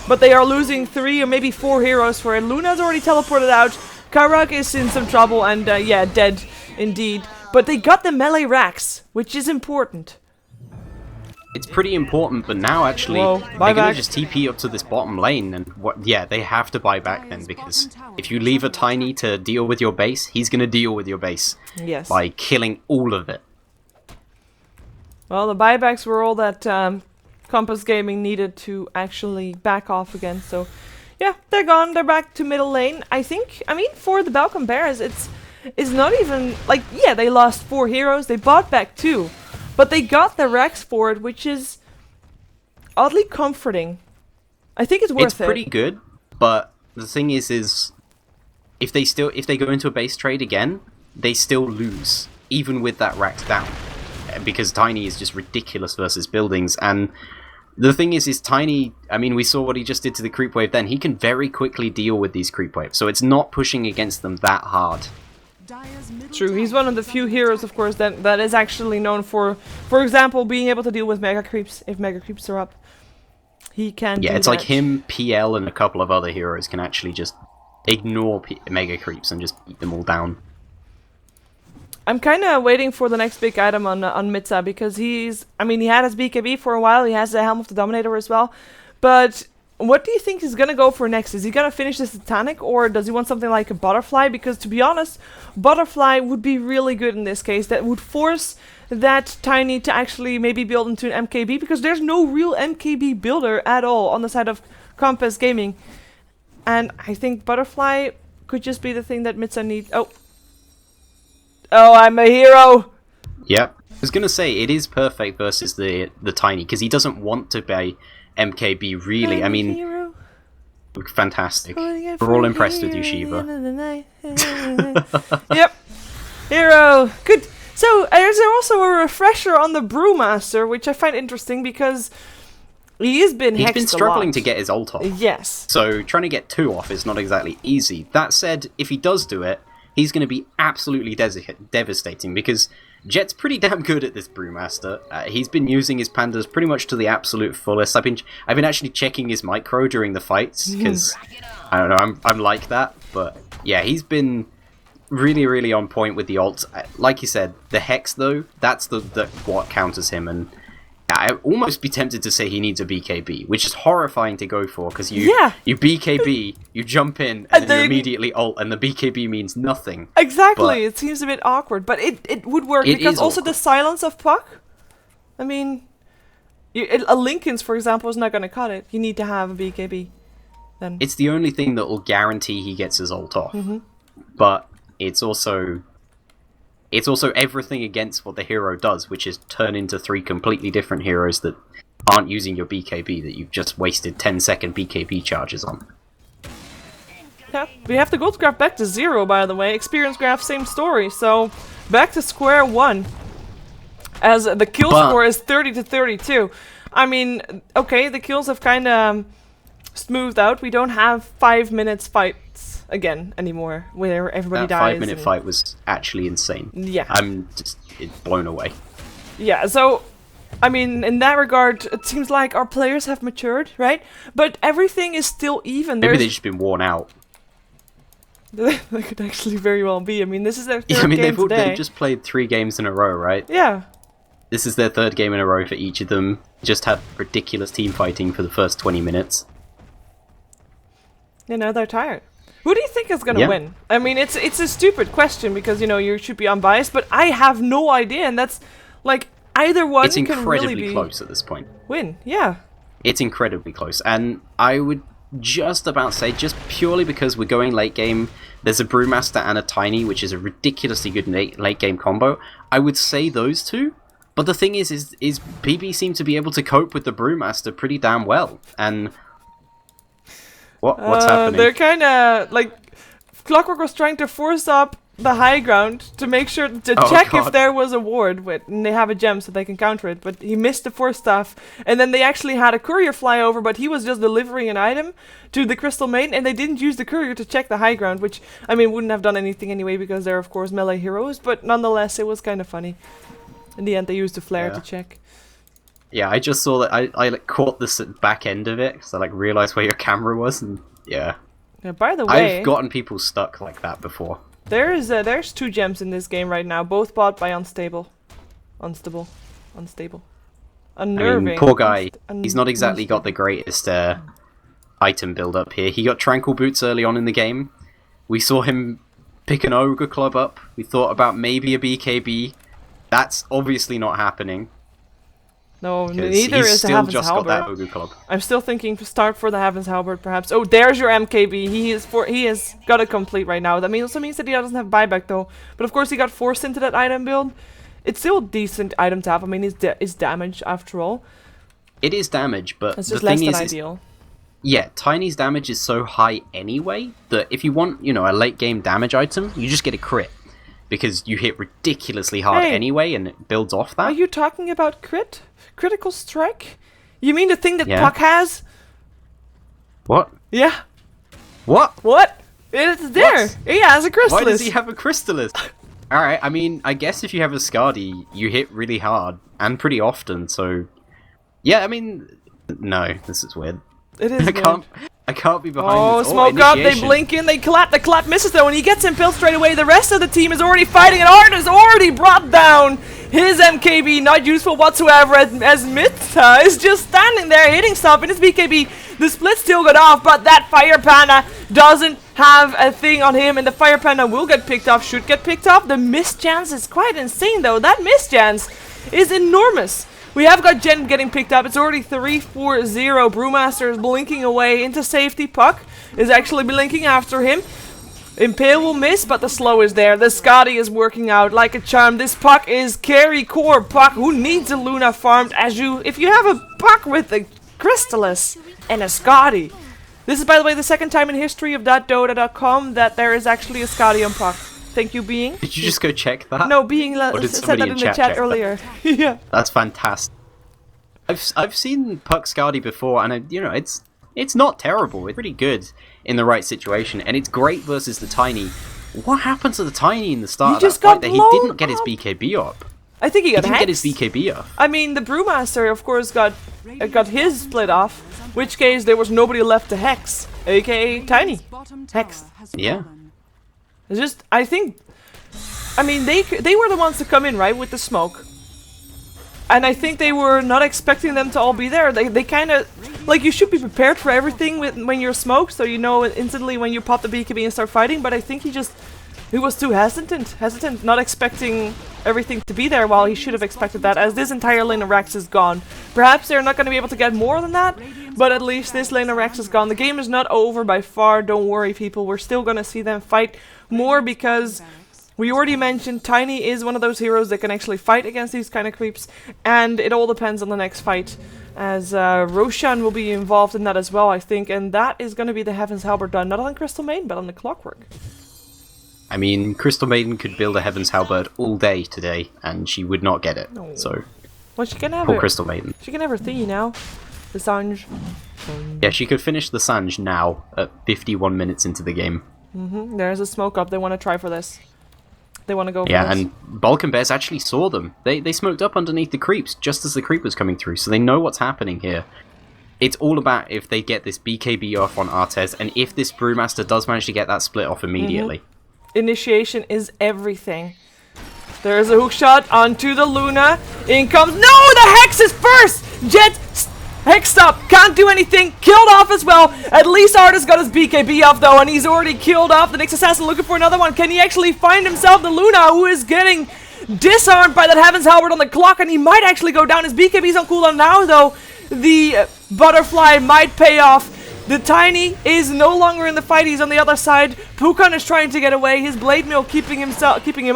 but they are losing 3 or maybe 4 heroes for it. Luna's already teleported out, Karak is in some trouble, and yeah, dead indeed. But they got the melee racks, which is important. It's pretty important, but now actually they're gonna just TP up to this bottom lane, and yeah, they have to buy back then, because if you leave a Tiny to deal with your base, he's gonna deal with your base. Yes. By killing all of it. Well, the buybacks were all that Kompas Gaming needed to actually back off again, so yeah, they're gone, they're back to middle lane. I mean, for the Balkan Bears, it's not even, like, yeah, they lost 4 heroes, they bought back 2. But they got the Rex for it, which is oddly comforting. I think it's worth it. It's pretty good, but the thing is if they go into a base trade again, they still lose, even with that Rex down. Because Tiny is just ridiculous versus buildings, and the thing is Tiny, I mean, we saw what he just did to the creep wave then. He can very quickly deal with these creep waves, so it's not pushing against them that hard. True, he's one of the few heroes, of course, that is actually known for example, being able to deal with mega creeps if mega creeps are up. He can. Yeah, it's like him, PL, and a couple of other heroes can actually just ignore mega creeps and just beat them all down. I'm kind of waiting for the next big item on Mitza, because he had his BKB for a while. He has the Helm of the Dominator as well, but what do you think he's gonna go for next? Is he gonna finish the Satanic, or does he want something like a Butterfly? Because to be honest, Butterfly would be really good in this case. That would force that Tiny to actually maybe build into an MKB, because there's no real MKB builder at all on the side of Kompas Gaming. And I think Butterfly could just be the thing that Mitza needs. Oh, I'm a hero! Yep. I was gonna say, it is perfect versus the Tiny, because he doesn't want to be MKB, really. I mean, hero. Fantastic. We're all impressed with you, Shiva. Yep. Hero. Good. So, there's also a refresher on the Brewmaster, which I find interesting, because he's been struggling to get his ult off. Yes. So, trying to get 2 off is not exactly easy. That said, if he does do it, he's going to be absolutely devastating, because Jet's pretty damn good at this Brewmaster. He's been using his pandas pretty much to the absolute fullest. I've been actually checking his micro during the fights, because I don't know, I'm like that. But yeah, he's been really, really on point with the ult. Like you said, the Hex though, that's what counters him, and I'd almost be tempted to say he needs a BKB, which is horrifying to go for, because you BKB, you jump in, and then you immediately ult, and the BKB means nothing. Exactly, but it seems a bit awkward, but it would work, because also the silence of Puck, I mean, a Lincoln's, for example, is not going to cut it. You need to have a BKB. Then it's the only thing that will guarantee he gets his ult off, but it's also everything against what the hero does, which is turn into 3 completely different heroes that aren't using your BKB, that you've just wasted 10-second BKB charges on. Yeah, we have the gold graph back to 0, by the way. Experience graph, same story. So, back to square 1. As the kill score is 30-32. I mean, okay, the kills have kind of smoothed out. We don't have 5 minutes fights again anymore, where everybody That dies. 5-minute fight was actually insane. Yeah. I'm just blown away. Yeah, so, I mean, in that regard, it seems like our players have matured, right? But everything is still even. Maybe they've just been worn out. That could actually very well be. I mean, this is their third I mean, game today. they've just played 3 games in a row, right? Yeah. This is their 3rd game in a row for each of them. Just had ridiculous team fighting for the first 20 minutes. You know, they're tired. Who do you think is going to win? I mean, it's a stupid question because, you know, you should be unbiased, but I have no idea, and that's, like, either one It's can really incredibly close at this point. Win, yeah. It's incredibly close, and I would just about say, just purely because we're going late game, there's a Brewmaster and a Tiny, which is a ridiculously good late game combo. I would say those two, but the thing is PB seem to be able to cope with the Brewmaster pretty damn well, and what's happening? They're kind of like Clockwork was trying to force up the high ground to make sure to check God. if there was a ward and they have a gem so they can counter it, but he missed the force staff, and then they actually had a courier fly over, but he was just delivering an item to the Crystal Maiden, and they didn't use the courier to check the high ground, which I mean wouldn't have done anything anyway because they're of course melee heroes, but nonetheless it was kind of funny. In the end they used the flare to check. Yeah, I just saw that I like caught this at the back end of it because I like realized where your camera was, and yeah. By the way, I've gotten people stuck like that before. There's 2 gems in this game right now, both bought by Unstable. Unstable. Unnerving. I mean, poor guy. He's not exactly got the greatest item build up here. He got Tranquil Boots early on in the game. We saw him pick an Ogre Club up. We thought about maybe a BKB. That's obviously not happening. No, neither is the Heaven's just Halberd. got that Ogre Club. I'm still thinking to start for the Heaven's Halberd, perhaps. Oh, there's your MKB. He has got it complete right now. That also means that he doesn't have buyback though. But of course, he got forced into that item build. It's still a decent item to have. I mean, it's damage after all. It is damage, but It's the just less thing than is, ideal. yeah, Tiny's damage is so high anyway that if you want, you know, a late game damage item, you just get a crit. Because you hit ridiculously hard anyway, and it builds off that. Are you talking about crit? Critical strike? You mean the thing that Yeah. Puck has? What? Yeah. What? What? It's there. What? He has a Chrysalis. Why does he have a Crystallis? Alright, I mean, I guess if you have a Skadi, you hit really hard, and pretty often, so... Yeah, I mean... No, this is weird. It is I can't be behind Oh, this. smoke up, they initiation. blink in, they clap, the clap misses though, and he gets impaled straight away. The rest of the team is already fighting, and Art has already brought down his MKB, not useful whatsoever, as Mita is just standing there hitting stuff in his BKB. The split still got off, but that Fire Panda doesn't have a thing on him, and the Fire Panda will get picked off, should get picked off. The miss chance is quite insane though, that miss chance is enormous. We have got Jen getting picked up. It's already 3-4-0. Brewmaster is blinking away into safety. Puck is actually blinking after him. Impale will miss, but the slow is there. The Skadi is working out like a charm. This Puck is carry core Puck who needs a Luna farmed if you have a Puck with a Crystallis and a Skadi. This is, by the way, the second time in history of .dota.com that there is actually a Skadi on Puck. Thank you, Being. Did you just go check that? No, Being Or did said somebody that in the chat earlier. Yeah. That's fantastic. I've seen Puck Skadi before, and it's not terrible. It's pretty good in the right situation, and it's great versus the Tiny. What happened to the Tiny in the start He of just that fight? got That he blown didn't get his up. BKB up. I think he He got didn't get his hexed. BKB up. I mean, the Brewmaster, of course, got his split off, which case there was nobody left to hex, aka Tiny. Hex. Yeah. It's just, I think, I mean, they were the ones to come in, right, with the smoke. And I think they were not expecting them to all be there. They kind of, like, you should be prepared for everything when you're smoked, so you know instantly when you pop the BKB and start fighting, but I think he was too hesitant, not expecting everything to be there, while he should have expected that, as this entire lane of Rex is gone. Perhaps they're not going to be able to get more than that, but at least this lane of Rex is gone. The game is not over by far, don't worry people, we're still going to see them fight more, because we already mentioned Tiny is one of those heroes that can actually fight against these kind of creeps, and it all depends on the next fight, as Roshan will be involved in that as well, I think, and that is going to be the Heaven's Halberd done, not on Crystal Maiden, but on the Clockwork. I mean, Crystal Maiden could build a Heaven's Halberd all day today, and she would not get it. No. So, Well, she can have poor her. Crystal Maiden. She can have her thingy now. The Sanj. Yeah, she could finish the Sanj now at 51 minutes into the game. There's a smoke up. They want to try for this. They want to go for Yeah, this. and Balkan Bears actually saw them. They smoked up underneath the creeps just as the creep was coming through, so they know what's happening here. It's all about if they get this BKB off on Artez, and if this Brewmaster does manage to get that split off immediately. Initiation is everything. There's a hook shot onto the Luna. In comes... No! The Hex is first! Jet... Hexed up! Can't do anything! Killed off as well! At least Artis got his BKB off though, and he's already killed off. The next assassin looking for another one. Can he actually find himself the Luna, who is getting disarmed by that Heaven's Halberd on the clock, and he might actually go down. His BKB's on cooldown now though. The butterfly might pay off. The Tiny is no longer in the fight. He's on the other side. Pukan is trying to get away. His Blade Mill keeping him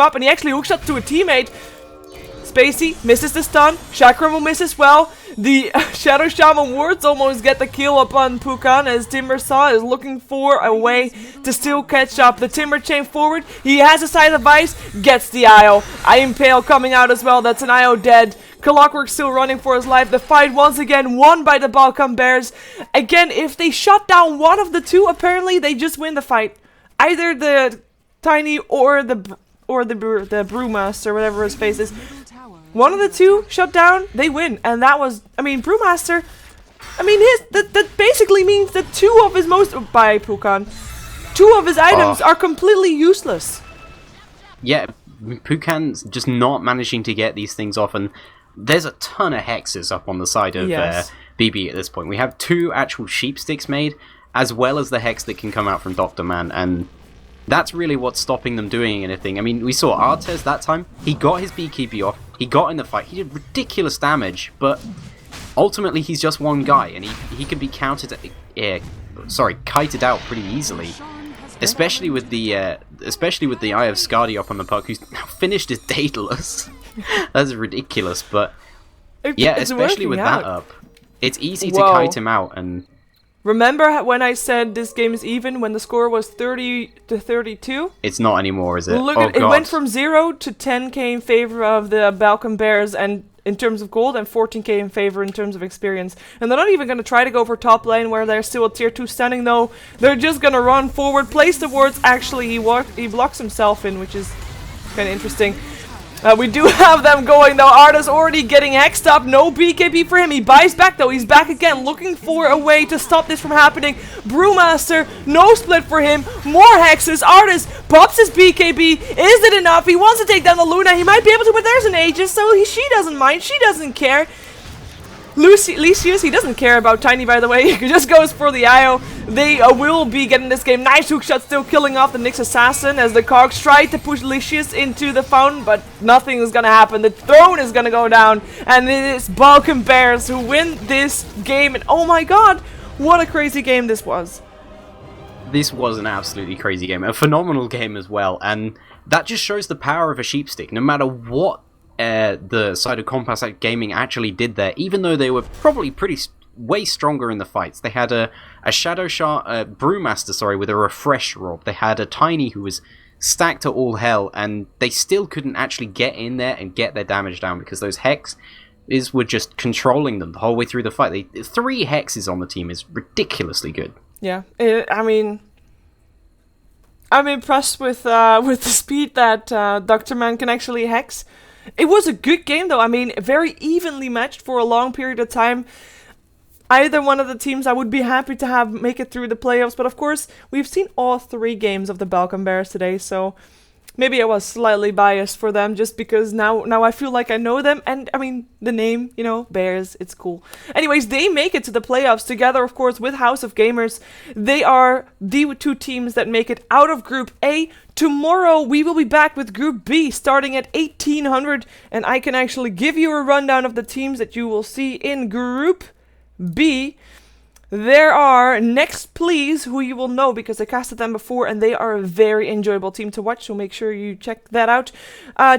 up, and he actually hookshot to a teammate. Spacey misses the stun. Chakram will miss as well. The Shadow Shaman wards almost get the kill upon Pukan as Timbersaw is looking for a way to still catch up. The Timber chain forward. He has a Scythe of Ice. Gets the IO. Impale coming out as well. That's an IO dead. Clockwork still running for his life. The fight once again won by the Balkan Bears. Again, if they shut down one of the two, apparently they just win the fight. Either the Tiny or the Brewmaster, whatever his face is. One of the two shut down, they win. And that was, I mean, Brewmaster, I mean, that basically means that two of his items are completely useless. Yeah, Pukan's just not managing to get these things off, and there's a ton of hexes up on the side of BB at this point. We have 2 actual sheep sticks made, as well as the hex that can come out from Dr. Man, and that's really what's stopping them doing anything. I mean, we saw Artez that time. He got his BKB off. He got in the fight. He did ridiculous damage, but ultimately he's just one guy, and he can be kited out pretty easily. Especially with the Eye of Skadi up on the puck, who's now finished his Daedalus. That's ridiculous, but yeah, especially with that up, it's easy to kite him out. And remember when I said this game is even when the score was 30-32? It's not anymore, is it? Look, it went from 0 to 10k in favor of the Balkan Bears, and in terms of gold, and 14k in favor in terms of experience. And they're not even going to try to go for top lane where they're still a tier 2 standing though. They're just going to run forward, place the wards. Actually, he blocks himself in, which is kind of interesting. We do have them going though. Arda's already getting hexed up. No BKB for him. He buys back though. He's back again, looking for a way to stop this from happening. Brewmaster, no split for him. More hexes. Arda's pops his BKB. Is it enough? He wants to take down the Luna. He might be able to, but there's an Aegis, so she doesn't mind. She doesn't care. Lucius, he doesn't care about Tiny, by the way. He just goes for the IO. They will be getting this game. Nice hook shot, still killing off the Nyx Assassin as the Cogs try to push Lucius into the fountain, but nothing is gonna happen. The throne is gonna go down, and it is Balkan Bears who win this game. And oh my god, what a crazy game this was. This was an absolutely crazy game. A phenomenal game as well, and that just shows the power of a sheepstick. No matter what the side of Kompas Gaming actually did there, even though they were probably way stronger in the fights. They had a Shadow Brewmaster, with a Refresh Rob. They had a Tiny who was stacked to all hell, and they still couldn't actually get in there and get their damage down because those hexes were just controlling them the whole way through the fight. 3 hexes on the team is ridiculously good. Yeah, I mean, I'm impressed with the speed that Dr. Man can actually hex. It was a good game though. I mean, very evenly matched for a long period of time. Either one of the teams I would be happy to have make it through the playoffs, but of course, we've seen all 3 games of the Balkan Bears today, so maybe I was slightly biased for them just because now I feel like I know them, and I mean, the name, you know, Bears, it's cool. Anyways, they make it to the playoffs together, of course, with House of Gamers. They are the 2 teams that make it out of Group A. Tomorrow, we will be back with Group B, starting at 1800, and I can actually give you a rundown of the teams that you will see in Group B. There are Next Please, who you will know because I casted them before, and they are a very enjoyable team to watch, so make sure you check that out.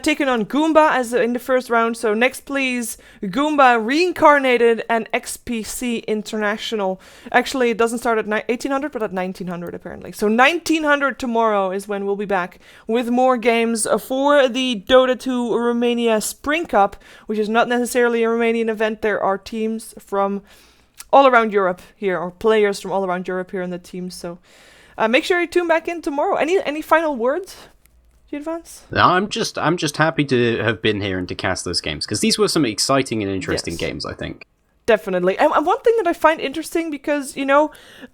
Taking on Goomba as in the first round, so Next Please, Goomba Reincarnated, and XPC International. Actually, it doesn't start at 1800, but at 1900 apparently. So 1900 tomorrow is when we'll be back with more games for the Dota 2 Romania Spring Cup, which is not necessarily a Romanian event. There are teams from all around Europe here, or players from all around Europe here in the team. So Make sure you tune back in tomorrow. Any final words, Advance? No, I'm just happy to have been here and to cast those games, because these were some exciting and interesting games, I think. Definitely. And one thing that I find interesting, because,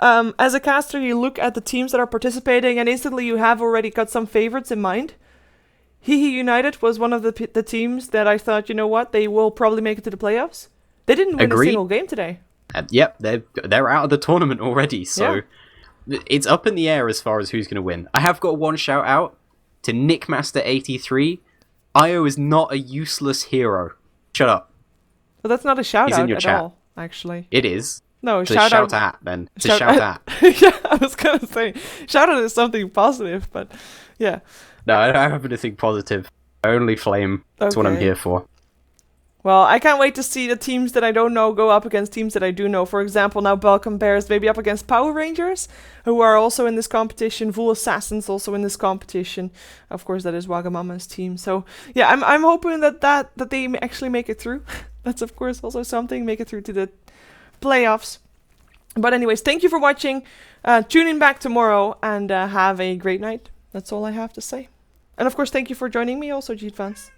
as a caster, you look at the teams that are participating and instantly you have already got some favorites in mind. Hehe United was one of the teams that I thought, you know what, they will probably make it to the playoffs. They didn't win a single game today. Yep, they're out of the tournament already, so it's up in the air as far as who's going to win. I have got one shout out to Nickmaster83. Io is not a useless hero. Shut up. Well, that's not a shout He's out in your at chat. all, actually. It is. No, To shout out at, then. To shout at. Yeah, I was gonna say shout out is something positive, but yeah. No, I don't have anything positive. Only flame. That's what I'm here for. Well, I can't wait to see the teams that I don't know go up against teams that I do know. For example, now Balkan Bears maybe up against Power Rangers, who are also in this competition. Vul Assassins also in this competition. Of course, that is Wagamama's team. So yeah, I'm hoping that they actually make it through. That's of course also something. Make it through to the playoffs. But anyways, thank you for watching. Tune in back tomorrow and have a great night. That's all I have to say. And of course, thank you for joining me also, G-Fans.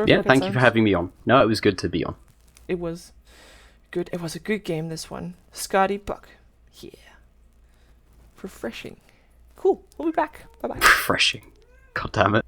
Yeah, thank you for having me on. No, it was good to be on. It was good. It was a good game, this one. Scotty Puck. Yeah. Refreshing. Cool. We'll be back. Bye-bye. Refreshing. God damn it.